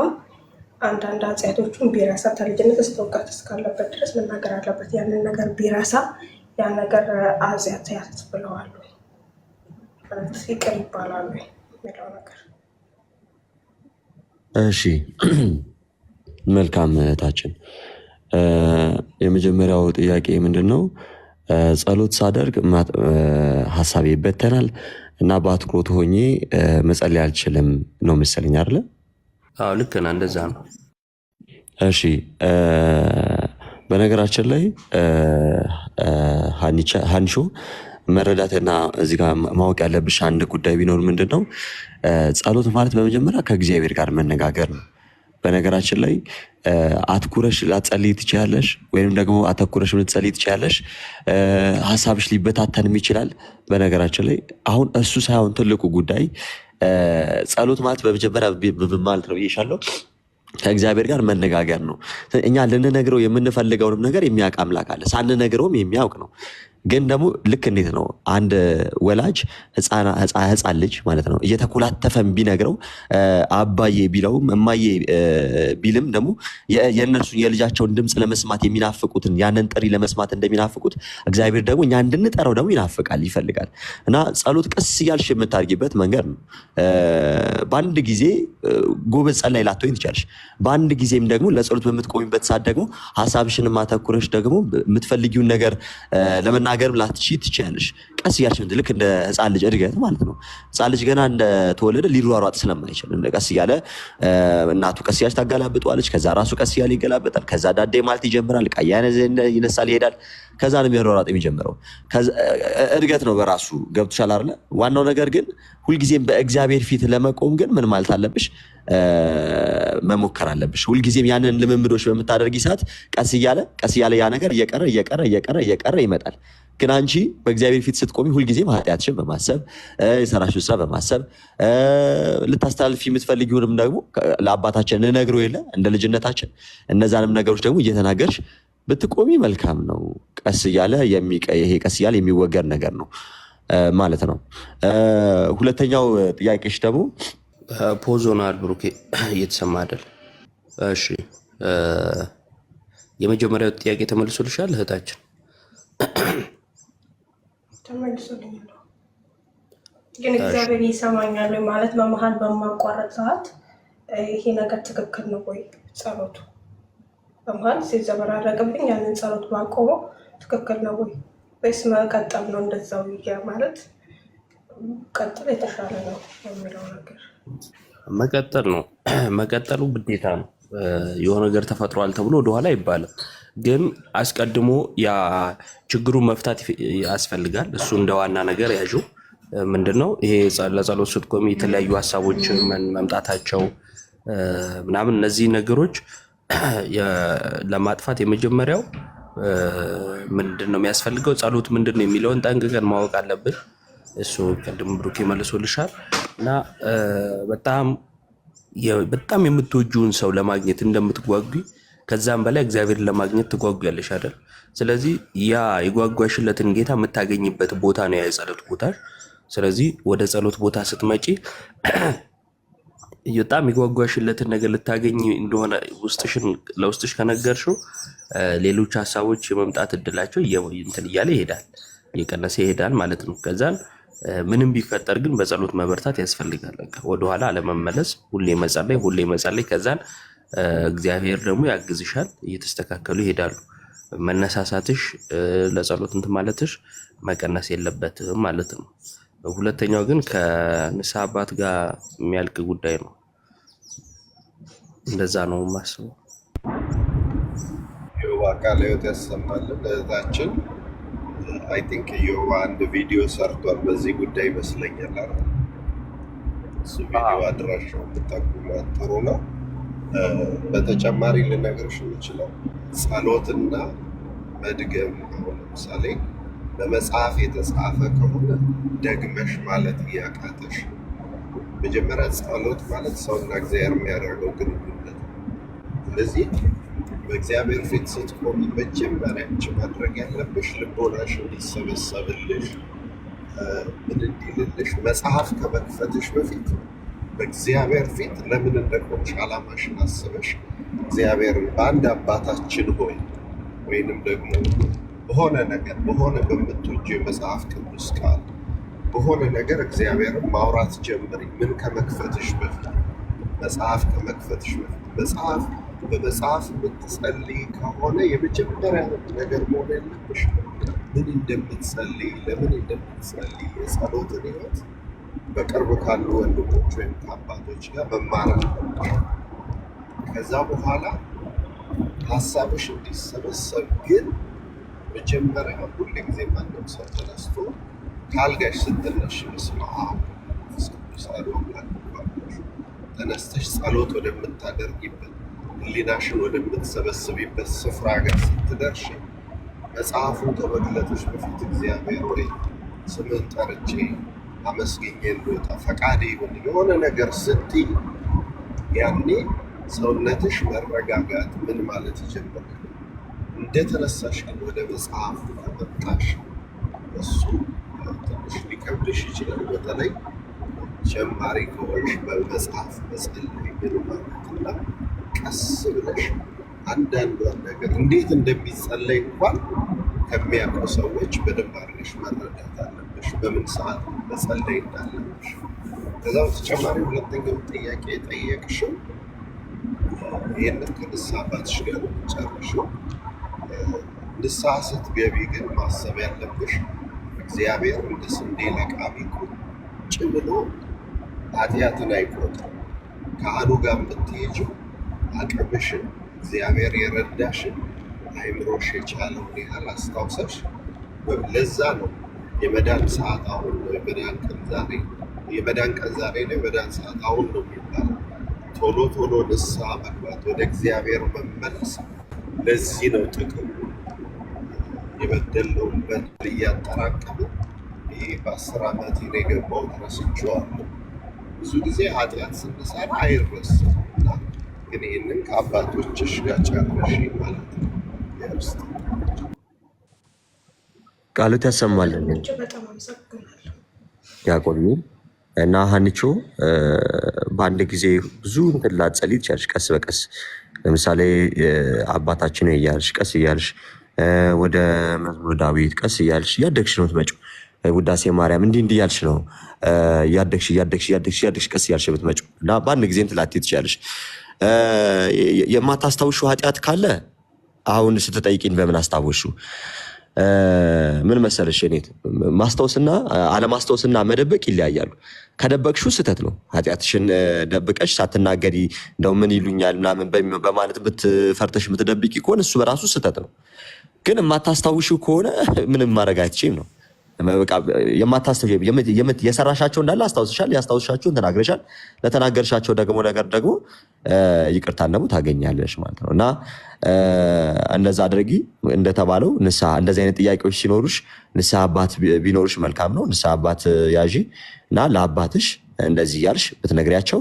H: አንዳንድ ኃጢአቶቹን ቢረሳ ከልጅነት እስከ እውቀት እስካለበት ድረስ መናገር አለበት። ያንን ነገር ቢረሳ ያን ነገር ኃጢአት ያስብለዋል ወይ ይቅር ይባላል ወይ የሚለው ነገር።
B: እሺ፣ መልካም እህታችን፣ የመጀመሪያው ጥያቄ ምንድን ነው? ጸሎት ሳደርግ ሀሳቤ ይበተናል እና በአትኩሮት ሆኜ መጸለይ አልችልም ነው መሰለኝ አይደለ?
A: አዎ ልክ ነህ፣ እንደዛ ነው።
B: እሺ፣ በነገራችን ላይ ሀኒሾ መረዳትና እዚህ ጋር ማወቅ ያለብሽ አንድ ጉዳይ ቢኖር ምንድን ነው፣ ጸሎት ማለት በመጀመሪያ ከእግዚአብሔር ጋር መነጋገር ነው። በነገራችን ላይ አትኩረሽ ላትጸልይ ትችያለሽ፣ ወይም ደግሞ አተኩረሽ ልትጸልይ ትችያለሽ። ሀሳብሽ ሊበታተንም ይችላል። በነገራችን ላይ አሁን እሱ ሳይሆን ትልቁ ጉዳይ ጸሎት ማለት በመጀመሪያ ማለት ነው ብዬሻለሁ፣ ከእግዚአብሔር ጋር መነጋገር ነው። እኛ ልንነግረው የምንፈልገውንም ነገር የሚያውቅ አምላክ አለ፣ ሳንነግረውም የሚያውቅ ነው። ግን ደግሞ ልክ እንዴት ነው አንድ ወላጅ ህፃን ልጅ ማለት ነው እየተኮላተፈም ቢነግረው አባዬ ቢለውም እማዬ ቢልም ደግሞ የእነርሱን የልጃቸውን ድምፅ ለመስማት የሚናፍቁትን ያንን ጥሪ ለመስማት እንደሚናፍቁት እግዚአብሔር ደግሞ እኛ እንድንጠራው ደግሞ ይናፍቃል፣ ይፈልጋል። እና ጸሎት ቀስ እያልሽ የምታርጊበት መንገድ ነው። በአንድ ጊዜ ጎበዝ ጸላይ ላትሆኝ ትችላለሽ። በአንድ ጊዜም ደግሞ ለጸሎት በምትቆሚበት ሰዓት ደግሞ ሀሳብሽን ማተኩረሽ ደግሞ የምትፈልጊውን ነገር ለመናገር ላትቺ ትችላለሽ። ቀስ እያልሽ ልክ እንደ ህፃን ልጅ እድገት ማለት ነው። ህፃን ልጅ ገና እንደተወለደ ሊሯሯጥ ስለማይችል ቀስ እያለ እናቱ ቀስ እያለች ታገላብጠዋለች። ከዛ ራሱ ቀስ እያለ ይገላበጣል። ከዛ ዳዴ ማለት ይጀምራል። ቃ ይነሳል፣ ይሄዳል። ከዛ ነው የሚሯሯጥ የሚጀምረው። እድገት ነው በራሱ ገብቶሻል አይደለ? ዋናው ነገር ግን ሁልጊዜም በእግዚአብሔር ፊት ለመቆም ግን ምን ማለት አለብሽ? መሞከር አለብሽ። ሁልጊዜም ያንን ልምምዶች በምታደርጊ ሰዓት ቀስ እያለ ያ ነገር እየቀረ ይመጣል። ግን አንቺ በእግዚአብሔር ፊት ስትቆሚ ሁልጊዜም ኃጢአትሽን በማሰብ የሰራሽውን ስራ በማሰብ ልታስተላልፊ የምትፈልጊውንም ደግሞ ለአባታችን እንነግረው የለ እንደ ልጅነታችን እነዛንም ነገሮች ደግሞ እየተናገርሽ ብትቆሚ መልካም ነው። ቀስ እያለ የሚወገድ ነገር ነው ማለት ነው። ሁለተኛው ጥያቄሽ ደግሞ
A: ፖዞናል ብሩኬ እየተሰማ አይደል? እሺ፣ የመጀመሪያው ጥያቄ ተመልሶልሻል እህታችን?
H: ተመልሶልኛል። ግን እግዚአብሔር ይሰማኛል ማለት በመሀል በማቋረጥ ሰዓት ይሄ ነገር ትክክል ነው ወይ? ጸሎቱ በመሀል ሲዘበራረቅብኝ ያንን ጸሎት ባቆመው ትክክል ነው ወይ ወይስ መቀጠል ነው? እንደዛው ማለት ቀጥል የተሻለ ነው የሚለው ነገር
A: መቀጠል ነው። መቀጠሉ ግዴታ ነው። የሆነ ነገር ተፈጥሯል ተብሎ ወደኋላ አይባልም። ግን አስቀድሞ ያ ችግሩን መፍታት ያስፈልጋል። እሱ እንደ ዋና ነገር ያዡ። ምንድነው ይሄ ለጸሎት ስትቆሚ የተለያዩ ሀሳቦች መምጣታቸው ምናምን፣ እነዚህ ነገሮች ለማጥፋት የመጀመሪያው ምንድነው የሚያስፈልገው? ጸሎት ምንድነው የሚለውን ጠንቅቀን ማወቅ አለብን። እሱ ቅድም ብሩክ መልሶልሻል። እና በጣም የምትወጂውን ሰው ለማግኘት እንደምትጓጉ ከዛም በላይ እግዚአብሔርን ለማግኘት ትጓጉያለሽ አይደል? ስለዚህ ያ የጓጓሽለትን ጌታ የምታገኝበት ቦታ ነው ያ የጸሎት ቦታ። ስለዚህ ወደ ጸሎት ቦታ ስትመጪ በጣም የጓጓሽለትን ነገር ልታገኝ እንደሆነ ለውስጥሽ ከነገርሽው ሌሎች ሀሳቦች የመምጣት እድላቸው እንትን እያለ ይሄዳል፣ እየቀነሰ ይሄዳል ማለት ነው። ከዛን ምንም ቢፈጠር ግን በጸሎት መበርታት ያስፈልጋል። ወደኋላ አለመመለስ፣ ሁሌ መጸለይ። ከዛን እግዚአብሔር ደግሞ ያግዝሻል፣ እየተስተካከሉ ይሄዳሉ። መነሳሳትሽ ለጸሎት እንትን ማለትሽ መቀነስ የለበትም ማለት ነው። ሁለተኛው ግን ከንስሐ አባት ጋር የሚያልቅ ጉዳይ ነው። እንደዛ ነው የማስበው።
E: ዮባ ቃለ ሕይወት ያሰማልን እህታችን። አይ ቲንክ ዮባ አንድ ቪዲዮ ሰርቷል በዚህ ጉዳይ ይመስለኛል። እሱ ቪዲዮ አድራሻው ብታውቁት ጥሩ ነው። በተጨማሪ ልነግርሽ የምችለው ጸሎትና መድገም፣ አሁን ለምሳሌ በመጽሐፍ የተጻፈ ከሆነ ደግመሽ ማለት እያቃተሽ፣ መጀመሪያ ጸሎት ማለት ሰውና እግዚአብሔር የሚያደርገው ግንኙነት። ስለዚህ በእግዚአብሔር ፊት ስትቆሚ መጀመሪያች ማድረግ ያለብሽ ልቦናሽ እንዲሰበሰብልሽ፣ ምን እንዲልልሽ፣ መጽሐፍ ከመክፈትሽ በፊት በእግዚአብሔር ፊት ለምን እንደቆምሽ ዓላማሽን አስበሽ እግዚአብሔርን በአንድ አባታችን ሆይ ወይንም ደግሞ በሆነ ነገር በሆነ በምትወጂው የመጽሐፍ ቅዱስ ቃል በሆነ ነገር እግዚአብሔርን ማውራት ጀምሪ። ምን ከመክፈትሽ በፊት መጽሐፍ ከመክፈትሽ በፊት በመጽሐፍ የምትጸልይ ከሆነ የመጀመሪያ ነገር መሆን ያለብሽ ምን እንደምትጸልይ፣ ለምን እንደምትጸልይ የጸሎትን ሕይወት በቅርብ ካሉ ወንድሞች ወይም ከአባቶች ጋር መማር አለብሽ። ከዛ በኋላ ሀሳብሽ እንዲሰበሰብ ግን መጀመሪያ ሁል ጊዜ ማንም ሰው ተነስቶ ካልጋሽ ስትነሽ በስመ አብ ወመንፈስ ቅዱስ አሐዱ አምላክ ተነስተሽ ጸሎት ወደምታደርጊበት ሕሊናሽን ወደምትሰበስቢበት ስፍራ ጋር ስትደርሽ መጽሐፉን ከመግለጥሽ በፊት እግዚአብሔር ወይ ስምህን ጠርቼ አመስግኜ እንድወጣ ፈቃዴ ይሁን የሆነ ነገር ስትይ ያኔ ሰውነትሽ መረጋጋት ምን ማለት ይጀምራል። እንደተነሳሽ ግን ወደ መጽሐፉ ከመጣሽ እሱ ትንሽ ሊከብድሽ ይችላል። በተለይ ጀማሪ ከሆንሽ በመጽሐፍ መጸለይ ምን ማለትና ቀስ ብለሽ አንዳንዷን ነገር እንዴት እንደሚጸለይ እንኳን ከሚያውቁ ሰዎች በደንብ አድርገሽ መረዳት አለብሽ፣ በምን ሰዓት መጸለይ እንዳለብሽ። ከዛ በተጨማሪ ሁለተኛው ጥያቄ የጠየቅሽው ይህንን ከንስሐ አባትሽ ጋር ጨርሽው። ንስሐ ስትገቢ ግን ማሰብ ያለብሽ እግዚአብሔር እንደ ስንዴ ለቃሚ ቁጭ ብሎ ኃጢአትን አይቆጥርም። ካህኑ ጋር የምትሄጂው አቅምሽን እግዚአብሔር የረዳሽን አይምሮሽ የቻለውን ያህል አስታውሰሽ። ለዛ ነው የመዳን ሰዓት አሁን ነው፣ የመዳን ቀን ዛሬ ነው፣ የመዳን ሰዓት አሁን ነው የሚባለው። ቶሎ ቶሎ ንስሐ መግባት፣ ወደ እግዚአብሔር መመለስ። ለዚህ ነው ጥቅሙ። የበደለውን በደል እያጠራቀመ ይህ በ10 ዓመት የገባውን ረስቼዋለሁ። ብዙ ጊዜ ኃጢአት ስንሰራ አይረሳም እና ግን ይህንን ከአባቶችሽ ጋር ጨረሽ ማለት ነው። የርስት
B: ቃሉት ያሰማልን
H: በጣም አመሰግናለሁ።
B: ያቆዩ እና ሀኒቾ በአንድ ጊዜ ብዙ እንትን ላትጸልይ ትችያለሽ። ቀስ በቀስ ለምሳሌ አባታችን እያልሽ ቀስ እያልሽ ወደ መዝሙረ ዳዊት ቀስ እያልሽ እያደግሽ ነው የምትመጪው። ውዳሴ ማርያም እንዲህ እያልሽ ነው እያደግሽ ቀስ እያልሽ የምትመጪው። እና በአንድ ጊዜም ትላትይ ትችላለሽ። የማታስታውሹ ኃጢአት ካለ አሁን ስትጠይቂኝ በምን አስታወሹ? ምን መሰለሽ እኔት ማስታወስና አለማስታወስና መደበቅ ይለያያሉ። ከደበቅሽው ስህተት ነው። ኃጢአትሽን ደብቀሽ ሳትናገሪ እንደው ምን ይሉኛል ምናምን በማለት ብትፈርተሽ የምትደብቂ ከሆነ እሱ በራሱ ስህተት ነው። ግን የማታስታውሺው ከሆነ ምንም ማድረግ አይችልም ነው። የሰራሻቸው እንዳለ አስታውስሻል፣ ያስታውስሻቸውን ተናግረሻል። ለተናገርሻቸው ደግሞ ነገር ደግሞ ይቅርታን ደግሞ ታገኛለሽ ማለት ነው። እና እንደዛ አድርጊ እንደተባለው ንስሐ። እንደዚህ አይነት ጥያቄዎች ሲኖሩሽ ንስሐ አባት ቢኖሩሽ መልካም ነው። ንስሐ አባት ያዢ እና ለአባትሽ እንደዚህ እያልሽ ብትነግሪያቸው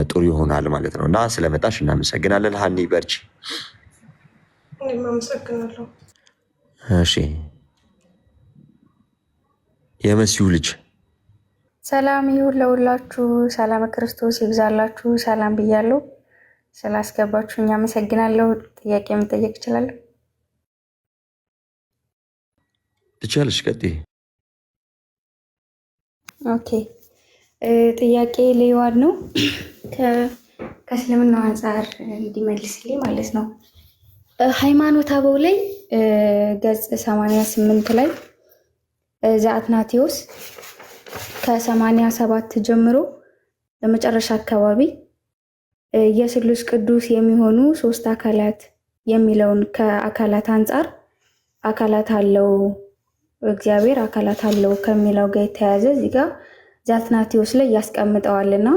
B: ጥሩ ይሆናል ማለት ነው። እና ስለመጣሽ እናመሰግናለን ሀኒ፣ በርቺ።
H: አመሰግናለሁ።
B: እሺ የመሲሁ ልጅ
I: ሰላም ይሁን ለሁላችሁ። ሰላም ክርስቶስ ይብዛላችሁ። ሰላም ብያለሁ። ስላስገባችሁኝ አመሰግናለሁ። ጥያቄ መጠየቅ እችላለሁ?
B: ትችላለሽ፣ ቀጥይ።
I: ኦኬ፣ ጥያቄ ለይዋድ ነው ከእስልምናው አንጻር እንዲመልስልኝ ማለት ነው። ሃይማኖተ አበው ላይ ገጽ 88 ላይ ዘአትናቴዎስ ከ87 ጀምሮ በመጨረሻ አካባቢ የስሉስ ቅዱስ የሚሆኑ ሶስት አካላት የሚለውን ከአካላት አንጻር አካላት አለው እግዚአብሔር አካላት አለው ከሚለው ጋር የተያያዘ እዚህ ጋር ዘአትናቴዎስ ላይ ያስቀምጠዋልና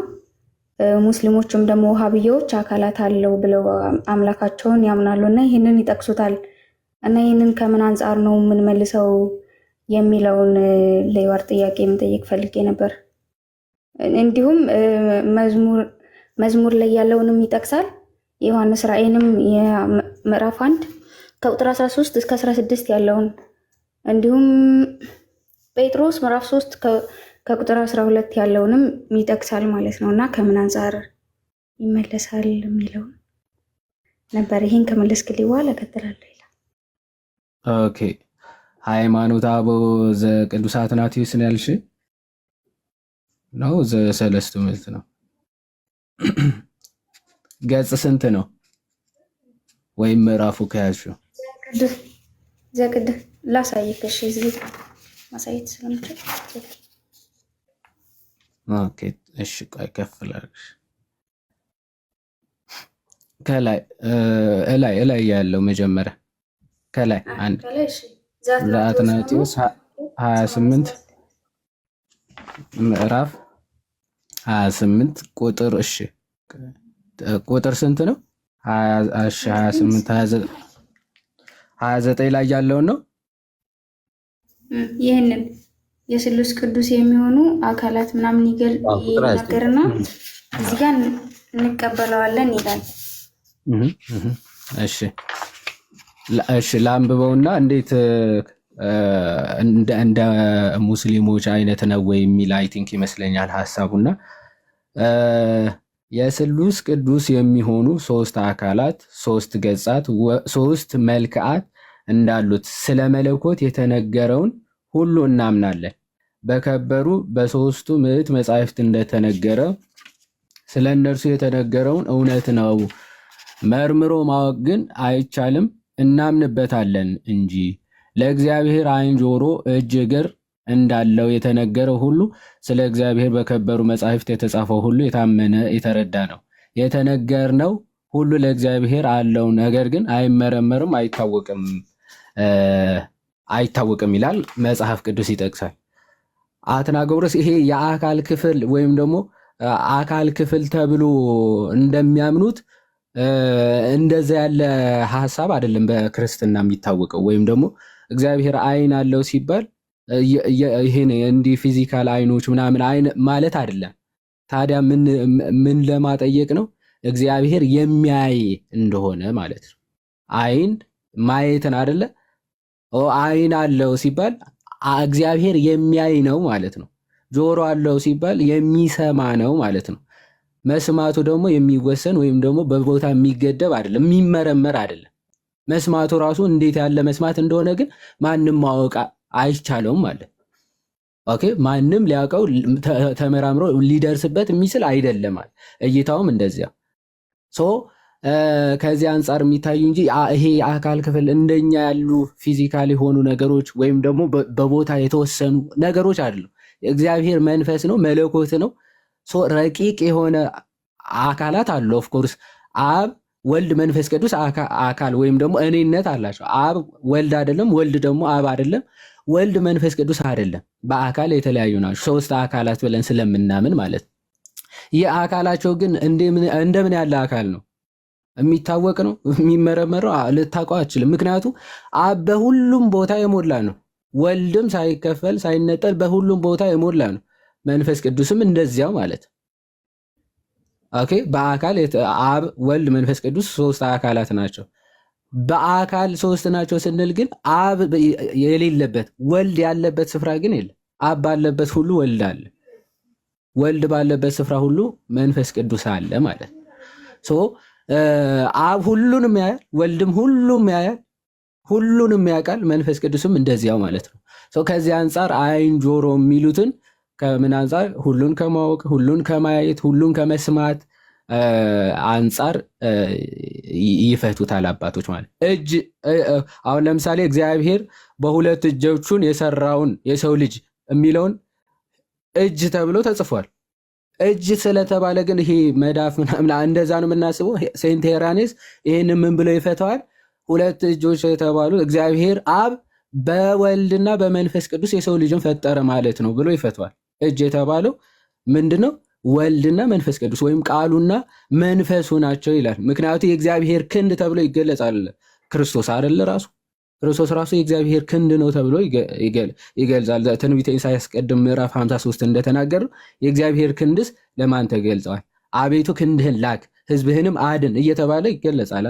I: ሙስሊሞችም ደግሞ ወሃቢያዎች አካላት አለው ብለው አምላካቸውን ያምናሉና ይህንን ይጠቅሱታል። እና ይህንን ከምን አንጻር ነው የምንመልሰው የሚለውን ለይዋር ጥያቄ መጠየቅ ፈልጌ ነበር። እንዲሁም መዝሙር ላይ ያለውንም ይጠቅሳል። የዮሐንስ ራእይንም ምዕራፍ 1 ከቁጥር 13 እስከ 16 ያለውን እንዲሁም ጴጥሮስ ምዕራፍ 3 ከቁጥር 12 ያለውንም ይጠቅሳል ማለት ነው። እና ከምን አንጻር ይመለሳል የሚለውን ነበር። ይሄን ከመለስክልኝ በኋላ እቀጥላለሁ ይላል።
G: ኦኬ፣ ሃይማኖተ አበው ዘቅዱስ አትናቴዎስ ነው ያልሽ ነው? ዘሰለስቱ ምዕት ነው። ገጽ ስንት ነው? ወይም ምዕራፉ ከያዝሽው
I: ዘቅዱስ ላሳይሽ፣ እዚህ ማሳየት ስለምችል።
G: ኦኬ፣ እሺ፣ ቆይ ከፍ ላድርግሽ። ከላይ እላይ ያለው መጀመሪያ ከላይ አንድ ዘአትናቴዎስ 28 ምዕራፍ 28 ቁጥር እሺ፣ ቁጥር ስንት ነው? 28 29 ላይ ያለውን ነው።
I: ይህንን የስሉስ ቅዱስ የሚሆኑ አካላት ምናምን ይናገርና እዚህ ጋር እንቀበለዋለን ይላል።
G: እሺ እሺ፣ ላንብበውና እንዴት እንደ ሙስሊሞች አይነት ነው ወይ የሚል አይ ቲንክ ይመስለኛል ሐሳቡና የስሉስ ቅዱስ የሚሆኑ ሶስት አካላት፣ ሶስት ገጻት፣ ሶስት መልክዓት እንዳሉት ስለ መለኮት የተነገረውን ሁሉ እናምናለን። በከበሩ በሶስቱ ምዕት መጻሕፍት እንደተነገረ ስለ እነርሱ የተነገረውን እውነት ነው። መርምሮ ማወቅ ግን አይቻልም፣ እናምንበታለን እንጂ። ለእግዚአብሔር ዓይን፣ ጆሮ፣ እጅ፣ እግር እንዳለው የተነገረው ሁሉ ስለ እግዚአብሔር በከበሩ መጻሕፍት የተጻፈው ሁሉ የታመነ የተረዳ ነው። የተነገርነው ሁሉ ለእግዚአብሔር አለው፣ ነገር ግን አይመረመርም፣ አይታወቅም ይላል መጽሐፍ ቅዱስ ይጠቅሳል። አትናጎረስ ይሄ የአካል ክፍል ወይም ደግሞ አካል ክፍል ተብሎ እንደሚያምኑት እንደዛ ያለ ሐሳብ አይደለም በክርስትና የሚታወቀው። ወይም ደግሞ እግዚአብሔር ዓይን አለው ሲባል ይሄን እንዲህ ፊዚካል ዓይኖች ምናምን ዓይን ማለት አይደለም። ታዲያ ምን ለማጠየቅ ነው? እግዚአብሔር የሚያይ እንደሆነ ማለት ነው። ዓይን ማየትን አይደለ? ዓይን አለው ሲባል እግዚአብሔር የሚያይ ነው ማለት ነው። ጆሮ አለው ሲባል የሚሰማ ነው ማለት ነው። መስማቱ ደግሞ የሚወሰን ወይም ደግሞ በቦታ የሚገደብ አይደለም፣ የሚመረመር አይደለም። መስማቱ ራሱ እንዴት ያለ መስማት እንደሆነ ግን ማንም ማወቅ አይቻለውም ማለት ኦኬ ማንም ሊያውቀው ተመራምሮ ሊደርስበት የሚችል አይደለም። እይታውም እንደዚያ ሶ ከዚህ አንጻር የሚታዩ እንጂ ይሄ የአካል ክፍል እንደኛ ያሉ ፊዚካል የሆኑ ነገሮች ወይም ደግሞ በቦታ የተወሰኑ ነገሮች አይደሉም። እግዚአብሔር መንፈስ ነው፣ መለኮት ነው። ረቂቅ የሆነ አካላት አሉ። ኦፍኮርስ አብ፣ ወልድ፣ መንፈስ ቅዱስ አካል ወይም ደግሞ እኔነት አላቸው። አብ ወልድ አይደለም፣ ወልድ ደግሞ አብ አይደለም፣ ወልድ መንፈስ ቅዱስ አይደለም። በአካል የተለያዩ ናቸው፣ ሶስት አካላት ብለን ስለምናምን ማለት ነው። ይህ አካላቸው ግን እንደምን ያለ አካል ነው? የሚታወቅ ነው? የሚመረመረው? ልታውቀው አትችልም። ምክንያቱ አብ በሁሉም ቦታ የሞላ ነው። ወልድም ሳይከፈል ሳይነጠል በሁሉም ቦታ የሞላ ነው። መንፈስ ቅዱስም እንደዚያው ማለት ነው። ኦኬ በአካል አብ፣ ወልድ፣ መንፈስ ቅዱስ ሶስት አካላት ናቸው። በአካል ሶስት ናቸው ስንል ግን አብ የሌለበት ወልድ ያለበት ስፍራ ግን የለም። አብ ባለበት ሁሉ ወልድ አለ፣ ወልድ ባለበት ስፍራ ሁሉ መንፈስ ቅዱስ አለ ማለት ሶ አብ ሁሉንም ያያል፣ ወልድም ሁሉም ያያል፣ ሁሉንም ያውቃል፣ መንፈስ ቅዱስም እንደዚያው ማለት ነው። ከዚህ አንጻር አይን ጆሮ የሚሉትን ከምን አንጻር ሁሉን ከማወቅ ሁሉን ከማየት ሁሉን ከመስማት አንጻር ይፈቱታል አባቶች ማለት እጅ አሁን ለምሳሌ እግዚአብሔር በሁለት እጆቹን የሰራውን የሰው ልጅ የሚለውን እጅ ተብሎ ተጽፏል። እጅ ስለተባለ ግን ይሄ መዳፍ ምናምን እንደዛ ነው የምናስበው። ሴንት ሄራኔስ ይህን ምን ብለው ይፈተዋል? ሁለት እጆች የተባሉ እግዚአብሔር አብ በወልድና በመንፈስ ቅዱስ የሰው ልጅን ፈጠረ ማለት ነው ብሎ ይፈተዋል። እጅ የተባለው ምንድነው? ወልድና መንፈስ ቅዱስ ወይም ቃሉና መንፈሱ ናቸው ይላል። ምክንያቱ የእግዚአብሔር ክንድ ተብሎ ይገለጻል። ክርስቶስ አይደለ ራሱ ክርስቶስ ራሱ የእግዚአብሔር ክንድ ነው ተብሎ ይገልጻል። ትንቢተ ኢሳይያስ ቀደም ምዕራፍ 53 እንደተናገሩ የእግዚአብሔር ክንድስ ለማን ተገልጸዋል? አቤቱ ክንድህን ላክ ሕዝብህንም አድን እየተባለ ይገለጻል።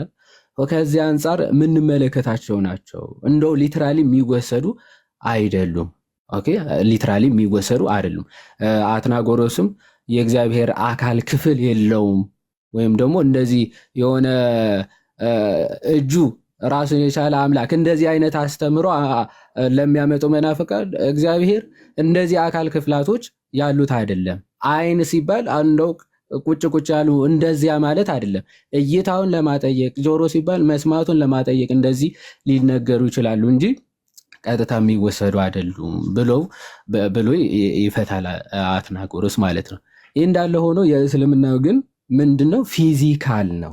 G: ከዚህ አንጻር የምንመለከታቸው ናቸው። እንደው ሊትራሊ የሚወሰዱ አይደሉም። ኦኬ ሊትራሊ የሚወሰዱ አይደሉም። አትናጎሮስም የእግዚአብሔር አካል ክፍል የለውም ወይም ደግሞ እንደዚህ የሆነ እጁ ራሱን የቻለ አምላክ እንደዚህ አይነት አስተምሮ ለሚያመጡ መናፍቃን እግዚአብሔር እንደዚህ አካል ክፍላቶች ያሉት አይደለም። አይን ሲባል እንደው ቁጭ ቁጭ ያሉ እንደዚያ ማለት አይደለም። እይታውን ለማጠየቅ ጆሮ ሲባል መስማቱን ለማጠየቅ እንደዚህ ሊነገሩ ይችላሉ እንጂ ቀጥታ የሚወሰዱ አይደሉም ብሎ ይፈታል አትናጎሮስ ማለት ነው። ይህ እንዳለ ሆኖ የእስልምናው ግን ምንድነው? ፊዚካል ነው።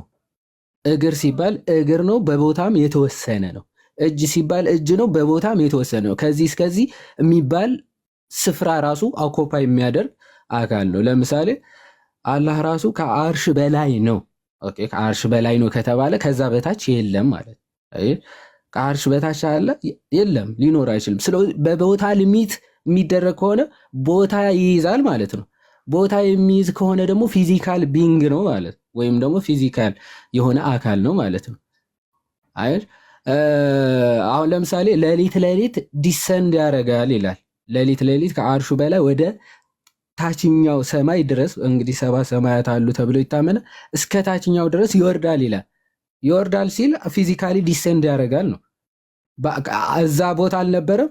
G: እግር ሲባል እግር ነው፣ በቦታም የተወሰነ ነው። እጅ ሲባል እጅ ነው፣ በቦታም የተወሰነ ነው። ከዚህ እስከዚህ የሚባል ስፍራ ራሱ አኮፓይ የሚያደርግ አካል ነው። ለምሳሌ አላህ ራሱ ከአርሽ በላይ ነው። ኦኬ ከአርሽ በላይ ነው ከተባለ ከዛ በታች የለም ማለት ነው። ከአርሽ በታች አለ የለም፣ ሊኖር አይችልም። ስለዚህ በቦታ ሊሚት የሚደረግ ከሆነ ቦታ ይይዛል ማለት ነው። ቦታ የሚይዝ ከሆነ ደግሞ ፊዚካል ቢንግ ነው ማለት ወይም ደግሞ ፊዚካል የሆነ አካል ነው ማለት ነው። አሁን ለምሳሌ ሌሊት ዲሰንድ ያደርጋል ይላል። ሌሊት ከአርሹ በላይ ወደ ታችኛው ሰማይ ድረስ እንግዲህ 7 ሰማያት አሉ ተብሎ ይታመናል። እስከ ታችኛው ድረስ ይወርዳል ይላል። ይወርዳል ሲል ፊዚካሊ ዲሰንድ ያደርጋል ነው። እዛ ቦታ አልነበረም፣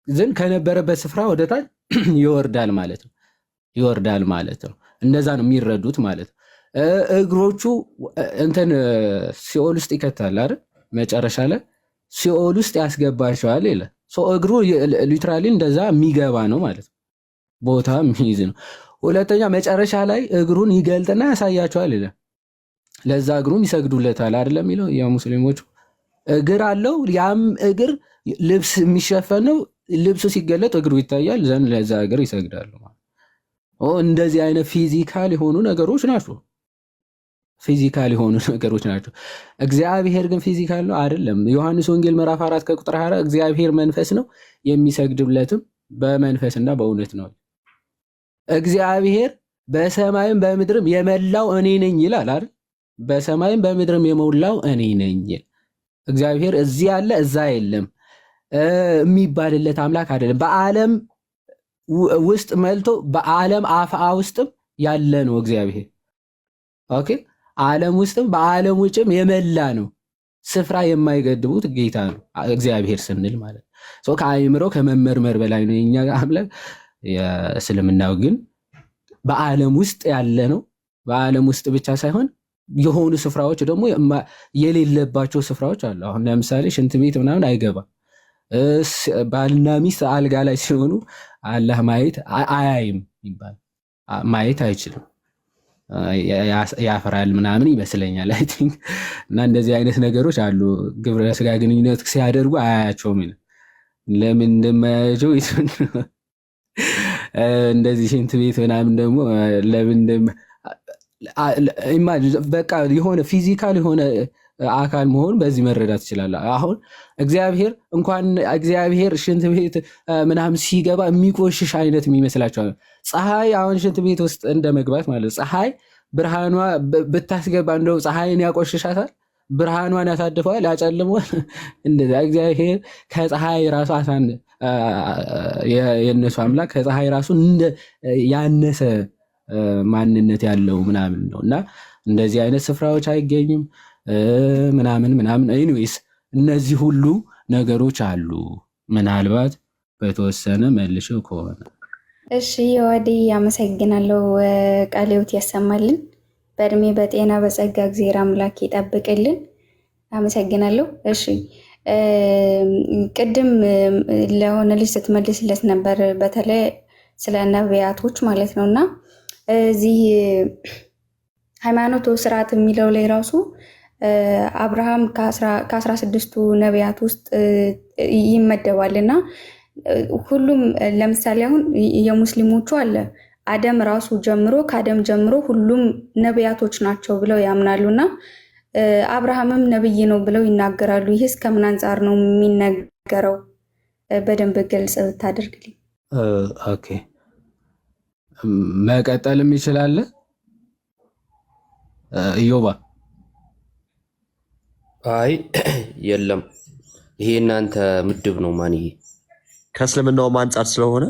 G: ግን ከነበረበት ስፍራ ወደ ታች ይወርዳል ማለት ነው። ይወርዳል ማለት ነው። እንደዛ ነው የሚረዱት ማለት ነው። እግሮቹ እንትን ሲኦል ውስጥ ይከታል አይደል? መጨረሻ ላይ ሲኦል ውስጥ ያስገባቸዋል ይላል። እግሩ ሊትራሊ እንደዛ የሚገባ ነው ማለት ነው። ቦታ የሚይዝ ነው። ሁለተኛ መጨረሻ ላይ እግሩን ይገልጥና ያሳያቸዋል ይላል። ለዛ እግሩም ይሰግዱለታል አይደለም የሚለው የሙስሊሞቹ እግር አለው። ያም እግር ልብስ የሚሸፈን ነው። ልብሱ ሲገለጥ እግሩ ይታያል። ዘንድ ለዛ እግር ይሰግዳሉ። እንደዚህ አይነት ፊዚካል የሆኑ ነገሮች ናቸው። ፊዚካል የሆኑ ነገሮች ናቸው። እግዚአብሔር ግን ፊዚካል ነው አይደለም። ዮሐንስ ወንጌል ምዕራፍ 4 ከቁጥር 20 እግዚአብሔር መንፈስ ነው የሚሰግድለትም በመንፈስና በእውነት ነው። እግዚአብሔር በሰማይም በምድርም የመላው እኔ ነኝ ይላል አይደል? በሰማይም በምድርም የሞላው እኔ ነኝ። እግዚአብሔር እዚህ ያለ እዛ የለም የሚባልለት አምላክ አይደለም። በዓለም ውስጥ መልቶ በዓለም አፍአ ውስጥም ያለ ነው እግዚአብሔር። ኦኬ ዓለም ውስጥም በዓለም ውጭም የመላ ነው። ስፍራ የማይገድቡት ጌታ ነው እግዚአብሔር ስንል ማለት ነው። ከአእምሮ ከመመርመር በላይ ነው የኛ አምላክ። የእስልምናው ግን በዓለም ውስጥ ያለ ነው። በዓለም ውስጥ ብቻ ሳይሆን የሆኑ ስፍራዎች ደግሞ የሌለባቸው ስፍራዎች አሉ። አሁን ለምሳሌ ሽንት ቤት ምናምን አይገባም። ባልና ሚስት አልጋ ላይ ሲሆኑ አላህ ማየት አያይም ይባል፣ ማየት አይችልም፣ ያፈራል ምናምን ይመስለኛል አይ ቲንክ። እና እንደዚህ አይነት ነገሮች አሉ። ግብረ ስጋ ግንኙነት ሲያደርጉ አያያቸውም። ለምን እንደማያቸው እንደዚህ ሽንት ቤት ምናምን ደግሞ ለምን በቃ የሆነ ፊዚካል የሆነ አካል መሆን በዚህ መረዳት ይችላል። አሁን እግዚአብሔር ሽንት ቤት ምናምን ሲገባ የሚቆሽሽ አይነት የሚመስላቸው ፀሐይ አሁን ሽንት ቤት ውስጥ እንደ መግባት ማለት ፀሐይ ብርሃኗ ብታስገባ እንደው ፀሐይን ያቆሽሻታል፣ ብርሃኗን ያሳድፈዋል፣ ያጨልመዋል። እንደዛ እግዚአብሔር ከፀሐይ ራሱ የእነሱ አምላክ ከፀሐይ ራሱ ያነሰ ማንነት ያለው ምናምን ነው እና እንደዚህ አይነት ስፍራዎች አይገኙም ምናምን። ኤኒዌይስ እነዚህ ሁሉ ነገሮች አሉ። ምናልባት በተወሰነ መልሼው ከሆነ
I: እሺ። የዋዴ አመሰግናለሁ። ቃልዮት ያሰማልን፣ በእድሜ በጤና በጸጋ እግዚአብሔር አምላክ ይጠብቅልን። አመሰግናለሁ። እሺ ቅድም ለሆነ ልጅ ስትመልስለት ነበር፣ በተለይ ስለ ነቢያቶች ማለት ነው እና እዚህ ሃይማኖት ስርዓት የሚለው ላይ ራሱ አብርሃም ከ16ቱ ነቢያት ውስጥ ይመደባል እና ሁሉም ለምሳሌ አሁን የሙስሊሞቹ አለ አደም ራሱ ጀምሮ ከአደም ጀምሮ ሁሉም ነቢያቶች ናቸው ብለው ያምናሉ እና አብርሃምም ነብይ ነው ብለው ይናገራሉ። ይህስ ከምን አንጻር ነው የሚነገረው? በደንብ ገልጽ ብታደርግልኝ።
G: ኦኬ መቀጠልም ይችላል ኢዮባ።
A: አይ የለም ይሄ እናንተ ምድብ ነው ማንዬ።
B: ከእስልምናውም አንጻር ስለሆነ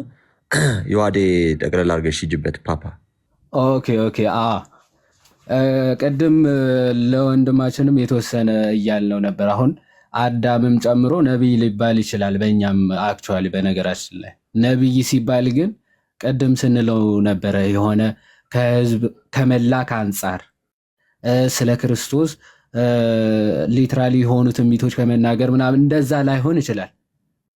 B: የዋዴ ጠቅለል አድርገሽ ሂጂበት ፓፓ።
G: ኦኬ ቅድም ለወንድማችንም የተወሰነ እያልነው ነበር። አሁን አዳምም ጨምሮ ነቢይ ሊባል ይችላል በእኛም አክቹዋሊ። በነገራችን ላይ ነቢይ ሲባል ግን ቅድም ስንለው ነበረ የሆነ ከህዝብ ከመላክ አንጻር ስለ ክርስቶስ ሊትራሊ የሆኑ ትንቢቶች ከመናገር ምናምን እንደዛ ላይሆን ይችላል።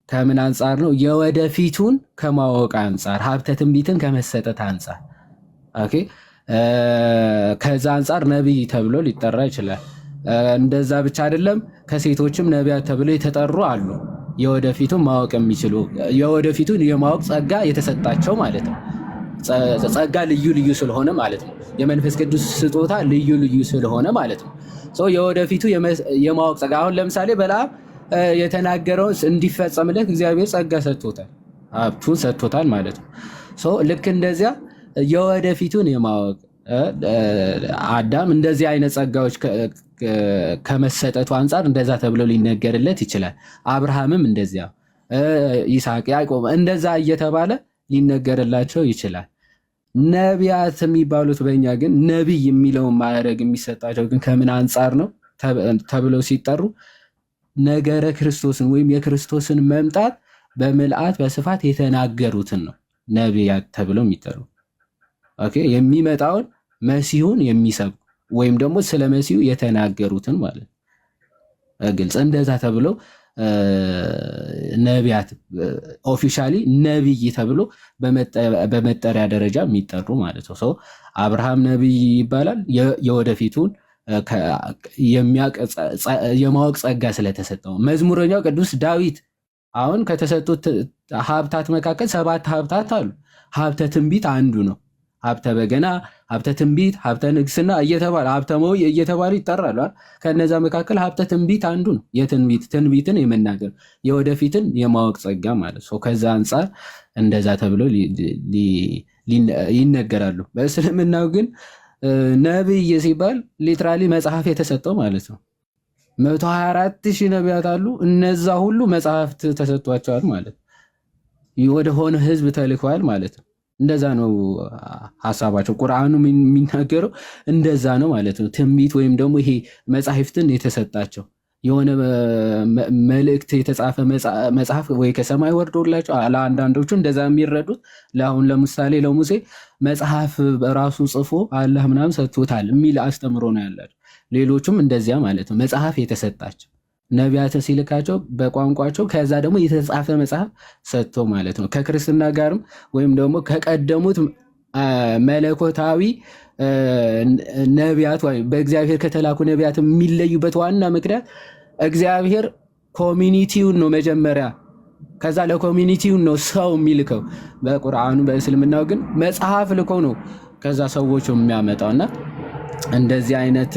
G: ከምን አንጻር ነው? የወደፊቱን ከማወቅ አንጻር፣ ሀብተ ትንቢትን ከመሰጠት አንጻር። ኦኬ ከዛ አንጻር ነቢይ ተብሎ ሊጠራ ይችላል። እንደዛ ብቻ አይደለም፣ ከሴቶችም ነቢያት ተብሎ የተጠሩ አሉ። የወደፊቱን ማወቅ የሚችሉ የወደፊቱን የማወቅ ጸጋ የተሰጣቸው ማለት ነው። ጸጋ ልዩ ልዩ ስለሆነ ማለት ነው። የመንፈስ ቅዱስ ስጦታ ልዩ ልዩ ስለሆነ ማለት ነው። የወደፊቱ የማወቅ ጸጋ አሁን ለምሳሌ በለዓም የተናገረውን እንዲፈጸምለት እግዚአብሔር ጸጋ ሰጥቶታል፣ ሀብቱን ሰጥቶታል ማለት ነው። ልክ እንደዚያ የወደፊቱን የማወቅ አዳም እንደዚህ አይነት ጸጋዎች ከመሰጠቱ አንጻር እንደዛ ተብሎ ሊነገርለት ይችላል። አብርሃምም እንደዚያ፣ ይስሐቅ፣ ያዕቆብ እንደዛ እየተባለ ሊነገርላቸው ይችላል። ነቢያት የሚባሉት በእኛ ግን ነቢይ የሚለውን ማዕረግ የሚሰጣቸው ግን ከምን አንጻር ነው ተብለው ሲጠሩ ነገረ ክርስቶስን ወይም የክርስቶስን መምጣት በምልአት በስፋት የተናገሩትን ነው ነቢያት ተብለው የሚጠሩ። ኦኬ የሚመጣውን መሲሁን የሚሰብኩ ወይም ደግሞ ስለ መሲሁ የተናገሩትን ማለት ግልጽ እንደዛ ተብለው ነቢያት ኦፊሻሊ ነቢይ ተብሎ በመጠሪያ ደረጃ የሚጠሩ ማለት ነው። አብርሃም ነቢይ ይባላል የወደፊቱን የማወቅ ጸጋ ስለተሰጠው። መዝሙረኛው ቅዱስ ዳዊት አሁን ከተሰጡት ሀብታት መካከል 7 ሀብታት አሉ። ሀብተ ትንቢት አንዱ ነው። ሀብተ በገና፣ ሀብተ ትንቢት፣ ሀብተ ንግስና እየተባለ ሀብተ መዊ እየተባሉ ይጠራሉ። ከነዛ መካከል ሀብተ ትንቢት አንዱ ነው። ትንቢትን የመናገር የወደፊትን የማወቅ ጸጋ ማለት ነው። ከዛ አንጻር እንደዛ ተብሎ ይነገራሉ። በእስልምናው ግን ነቢይ ሲባል ሊትራሊ መጽሐፍ የተሰጠው ማለት ነው። 124,000 ነቢያት አሉ። እነዛ ሁሉ መጽሐፍት ተሰጥቷቸዋል ማለት ወደሆነ ህዝብ ተልከዋል ማለት ነው። እንደዛ ነው ሀሳባቸው። ቁርአኑ የሚናገረው እንደዛ ነው ማለት ነው። ትንቢት ወይም ደግሞ ይሄ መጽሐፍትን የተሰጣቸው የሆነ መልእክት የተጻፈ መጽሐፍ ወይ ከሰማይ ወርዶላቸው ለአንዳንዶቹ እንደዛ የሚረዱት ለአሁን ለምሳሌ ለሙሴ መጽሐፍ ራሱ ጽፎ አላህ ምናምን ሰጥቶታል የሚል አስተምሮ ነው ያላቸው። ሌሎቹም እንደዚያ ማለት ነው መጽሐፍ የተሰጣቸው ነቢያት ሲልካቸው በቋንቋቸው ከዛ ደግሞ የተጻፈ መጽሐፍ ሰጥቶ ማለት ነው። ከክርስትና ጋርም ወይም ደግሞ ከቀደሙት መለኮታዊ ነቢያት ወይ በእግዚአብሔር ከተላኩ ነቢያት የሚለዩበት ዋና ምክንያት እግዚአብሔር ኮሚኒቲውን ነው መጀመሪያ፣ ከዛ ለኮሚኒቲውን ነው ሰው የሚልከው። በቁርአኑ በእስልምናው ግን መጽሐፍ ልኮ ነው ከዛ ሰዎቹ የሚያመጣውና እንደዚህ አይነት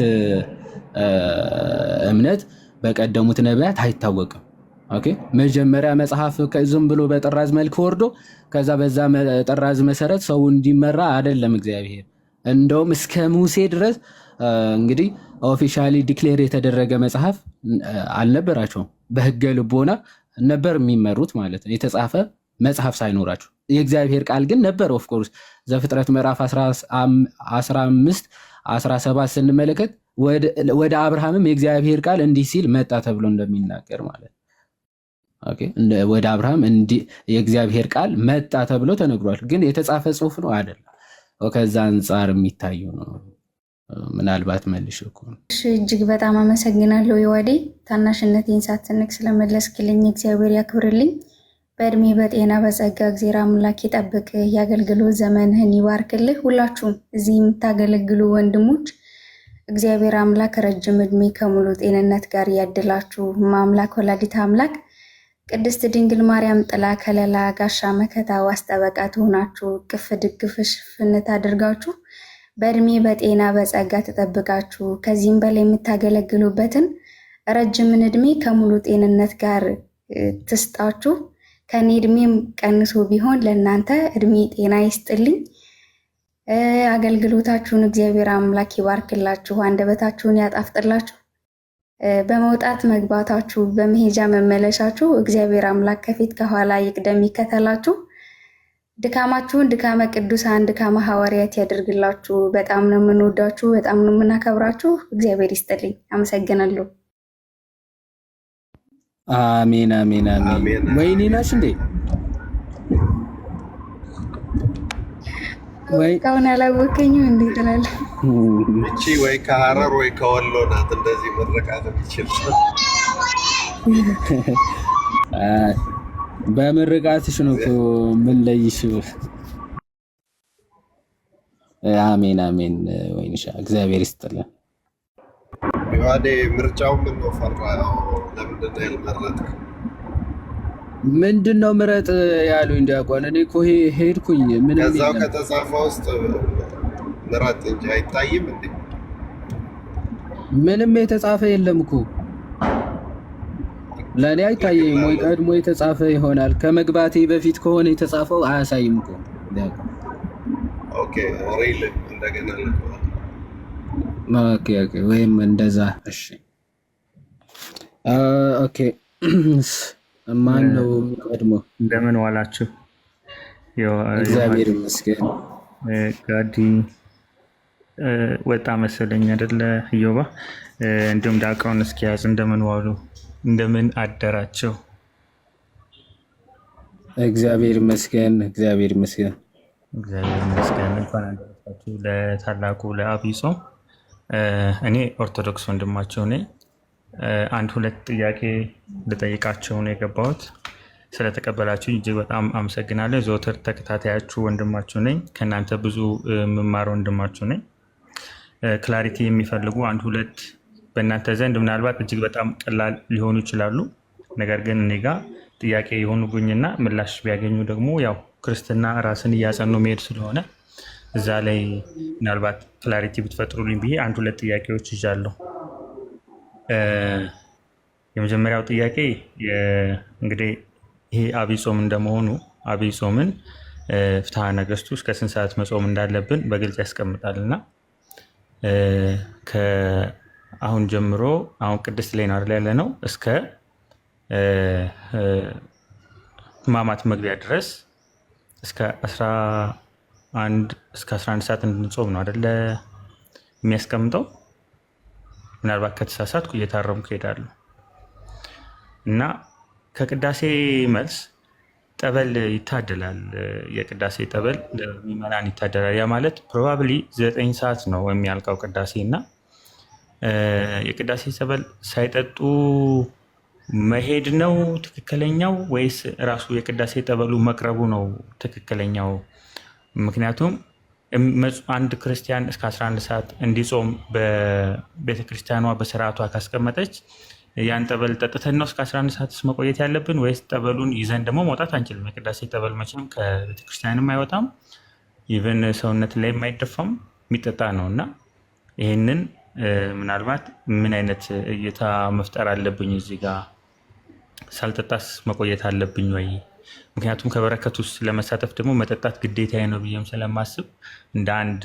G: እምነት በቀደሙት ነቢያት አይታወቅም። ኦኬ መጀመሪያ መጽሐፍ ዝም ብሎ በጥራዝ መልክ ወርዶ ከዛ በዛ ጥራዝ መሰረት ሰው እንዲመራ አይደለም እግዚአብሔር። እንደውም እስከ ሙሴ ድረስ እንግዲህ ኦፊሻሊ ዲክሌር የተደረገ መጽሐፍ አልነበራቸውም። በህገ ልቦና ነበር የሚመሩት ማለት ነው፣ የተጻፈ መጽሐፍ ሳይኖራቸው። የእግዚአብሔር ቃል ግን ነበር። ኦፍኮርስ ዘፍጥረት ምዕራፍ 15 17 ስንመለከት ወደ አብርሃምም የእግዚአብሔር ቃል እንዲህ ሲል መጣ ተብሎ እንደሚናገር ማለት ነው። ኦኬ ወደ አብርሃም የእግዚአብሔር ቃል መጣ ተብሎ ተነግሯል። ግን የተጻፈ ጽሁፍ ነው አይደለም። ከዛ አንጻር የሚታየው ነው። ምናልባት መልሽ እኮ
I: እጅግ በጣም አመሰግናለሁ የዋዴ ታናሽነቴን ሳትንቅ ስለመለስክልኝ እግዚአብሔር ያክብርልኝ። በእድሜ በጤና በጸጋ እግዚአብሔር አምላክ ይጠብቅ፣ የአገልግሎት ዘመንህን ይባርክልህ። ሁላችሁም እዚህ የምታገለግሉ ወንድሞች እግዚአብሔር አምላክ ረጅም እድሜ ከሙሉ ጤንነት ጋር ያድላችሁ። ማምላክ ወላዲተ አምላክ ቅድስት ድንግል ማርያም ጥላ ከለላ ጋሻ መከታ ዋስ ጠበቃ ትሆናችሁ፣ ቅፍ ድግፍ ሽፍነት አድርጋችሁ በእድሜ በጤና በጸጋ ተጠብቃችሁ ከዚህም በላይ የምታገለግሉበትን ረጅምን እድሜ ከሙሉ ጤንነት ጋር ትስጣችሁ። ከኔ እድሜም ቀንሶ ቢሆን ለእናንተ እድሜ ጤና ይስጥልኝ። አገልግሎታችሁን እግዚአብሔር አምላክ ይባርክላችሁ፣ አንደበታችሁን ያጣፍጥላችሁ። በመውጣት መግባታችሁ በመሄጃ መመለሻችሁ እግዚአብሔር አምላክ ከፊት ከኋላ ይቅደም ይከተላችሁ። ድካማችሁን ድካመ ቅዱሳን ድካመ ሐዋርያት ያደርግላችሁ። በጣም ነው የምንወዳችሁ፣ በጣም ነው የምናከብራችሁ። እግዚአብሔር ይስጥልኝ። አመሰግናለሁ።
G: አሜን አሜን አሜን። ወይኔ ናሽ እንዴ?
I: እስካሁን አላወቀኝም እንዴ ትላለህ?
E: እቺ ወይ ከሐረር ወይ ከወሎ ናት እንደዚህ ምርቃት የሚችል
G: በምርቃትሽ ነው እኮ ምን ለይሽ። አሜን አሜን። ወይንሻ እግዚአብሔር ይስጥልን።
E: ይዋዴ ምርጫው ምን ነው ፈራው? ለምንድን ነው ያልመረጥክ?
G: ምንድን ነው ምረጥ ያሉኝ ዲያቆን? እኔ እኮ ሄድኩኝ። ምን
E: ከዛው ከተጻፈ ውስጥ ምረጥ እንጂ አይታይም እንዴ?
G: ምንም የተጻፈ የለም እኮ ለእኔ አይታየኝም። ወይ ቀድሞ የተጻፈ ይሆናል። ከመግባቴ በፊት ከሆነ የተጻፈው አያሳይም እኮ ዲያቆን።
E: ኦኬ ሪል እንደገና
G: ኦኬ ወይም እንደዛ። እሺ ኦኬ ማን ነው ቀድሞ?
J: እንደምን ዋላችሁ?
G: እግዚአብሔር ይመስገን።
J: ጋዲ ወጣ መሰለኝ አይደለ? እዮባ እንዲሁም ዲያቆን እስኪያዝ እንደምን ዋሉ? እንደምን አደራቸው?
G: እግዚአብሔር ይመስገን። እግዚአብሔር ይመስገን።
J: እግዚአብሔር ይመስገን። እንኳን አደረሳችሁ ለታላቁ ለዐቢይ ጾም። እኔ ኦርቶዶክስ ወንድማቸው ነኝ። አንድ ሁለት ጥያቄ ልጠይቃቸው ነው የገባሁት። ስለተቀበላችሁ እጅግ በጣም አመሰግናለሁ። ዘወትር ተከታታያችሁ ወንድማችሁ ነኝ። ከእናንተ ብዙ የምማር ወንድማችሁ ነኝ። ክላሪቲ የሚፈልጉ አንድ ሁለት በእናንተ ዘንድ ምናልባት እጅግ በጣም ቀላል ሊሆኑ ይችላሉ። ነገር ግን እኔ ጋር ጥያቄ የሆኑብኝና ምላሽ ቢያገኙ ደግሞ ያው ክርስትና ራስን እያጸኑ መሄድ ስለሆነ እዛ ላይ ምናልባት ክላሪቲ ብትፈጥሩልኝ ብዬ አንድ ሁለት ጥያቄዎች ይዣለሁ። የመጀመሪያው ጥያቄ እንግዲህ ይሄ ዐቢይ ጾም እንደመሆኑ ዐቢይ ጾምን ፍትሐ ነገሥቱ እስከ ስንት ሰዓት መጾም እንዳለብን በግልጽ ያስቀምጣልና አሁን ጀምሮ አሁን ቅድስት ላይ ነው ያለ ነው እስከ ሕማማት መግቢያ ድረስ እስከ 11 ሰዓት እንድንጾም ነው አይደለ የሚያስቀምጠው። ምናልባት ከተሳሳትኩ እየታረምኩ እሄዳለሁ። እና ከቅዳሴ መልስ ጠበል ይታደላል። የቅዳሴ ጠበል ለምዕመናን ይታደላል። ያ ማለት ፕሮባብሊ 9 ሰዓት ነው የሚያልቀው ቅዳሴ እና የቅዳሴ ጠበል ሳይጠጡ መሄድ ነው ትክክለኛው ወይስ ራሱ የቅዳሴ ጠበሉ መቅረቡ ነው ትክክለኛው? ምክንያቱም አንድ ክርስቲያን እስከ 11 ሰዓት እንዲጾም በቤተክርስቲያኗ በስርዓቷ ካስቀመጠች ያን ጠበል ጠጥተን ነው እስከ 11 ሰዓት መቆየት ያለብን ወይስ ጠበሉን ይዘን ደግሞ መውጣት አንችልም? የቅዳሴ ጠበል መቼም ከቤተክርስቲያንም አይወጣም፣ ኢቨን ሰውነት ላይ የማይደፋም የሚጠጣ ነው እና ይህንን ምናልባት ምን አይነት እይታ መፍጠር አለብኝ? እዚህ ጋር ሳልጠጣስ መቆየት አለብኝ ወይ? ምክንያቱም ከበረከቱ ውስጥ ለመሳተፍ ደግሞ መጠጣት ግዴታዬ ነው ብዬም ስለማስብ እንደ አንድ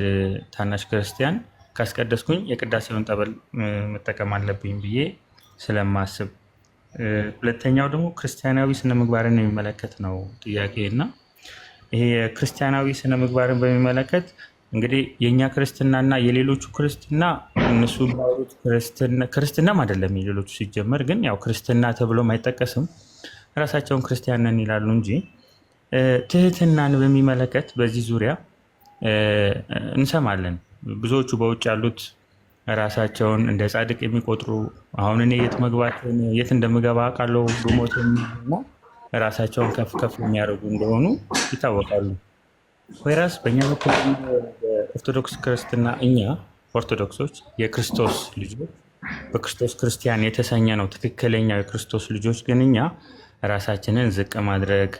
J: ታናሽ ክርስቲያን ካስቀደስኩኝ የቅዳሴውን ጠበል መጠቀም አለብኝ ብዬ ስለማስብ። ሁለተኛው ደግሞ ክርስቲያናዊ ስነ ምግባርን የሚመለከት ነው ጥያቄ እና ይሄ የክርስቲያናዊ ስነ ምግባርን በሚመለከት እንግዲህ የእኛ ክርስትናና የሌሎቹ ክርስትና እነሱ ባሉት ክርስትናም አይደለም የሌሎቹ ሲጀመር፣ ግን ያው ክርስትና ተብሎም አይጠቀስም፣ ራሳቸውን ክርስቲያን ነን ይላሉ እንጂ ትህትናን በሚመለከት በዚህ ዙሪያ እንሰማለን። ብዙዎቹ በውጭ ያሉት ራሳቸውን እንደ ጻድቅ የሚቆጥሩ አሁን እኔ የት እንደምገባ አውቃለሁ ብሞት እና ራሳቸውን ከፍ ከፍ የሚያደርጉ እንደሆኑ ይታወቃሉ። ወይራስ በእኛ በኩል ኦርቶዶክስ ክርስትና እኛ ኦርቶዶክሶች የክርስቶስ ልጆች በክርስቶስ ክርስቲያን የተሰኘ ነው ትክክለኛው የክርስቶስ ልጆች። ግን እኛ ራሳችንን ዝቅ ማድረግ፣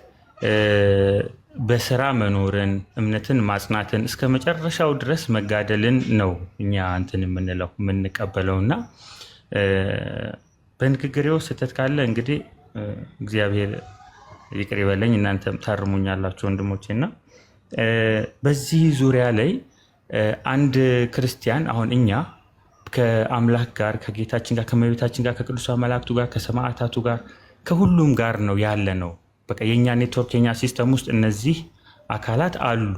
J: በስራ መኖርን፣ እምነትን ማጽናትን፣ እስከ መጨረሻው ድረስ መጋደልን ነው እኛ እንትን የምንለው የምንቀበለው እና በንግግሬው ስህተት ካለ እንግዲህ እግዚአብሔር ይቅር ይበለኝ፣ እናንተም ታርሙኛላችሁ ወንድሞቼ። እና በዚህ ዙሪያ ላይ አንድ ክርስቲያን አሁን እኛ ከአምላክ ጋር ከጌታችን ጋር ከመቤታችን ጋር ከቅዱሳን መላእክቱ ጋር ከሰማዕታቱ ጋር ከሁሉም ጋር ነው ያለ ነው። በቃ የኛ ኔትወርክ የኛ ሲስተም ውስጥ እነዚህ አካላት አሉ።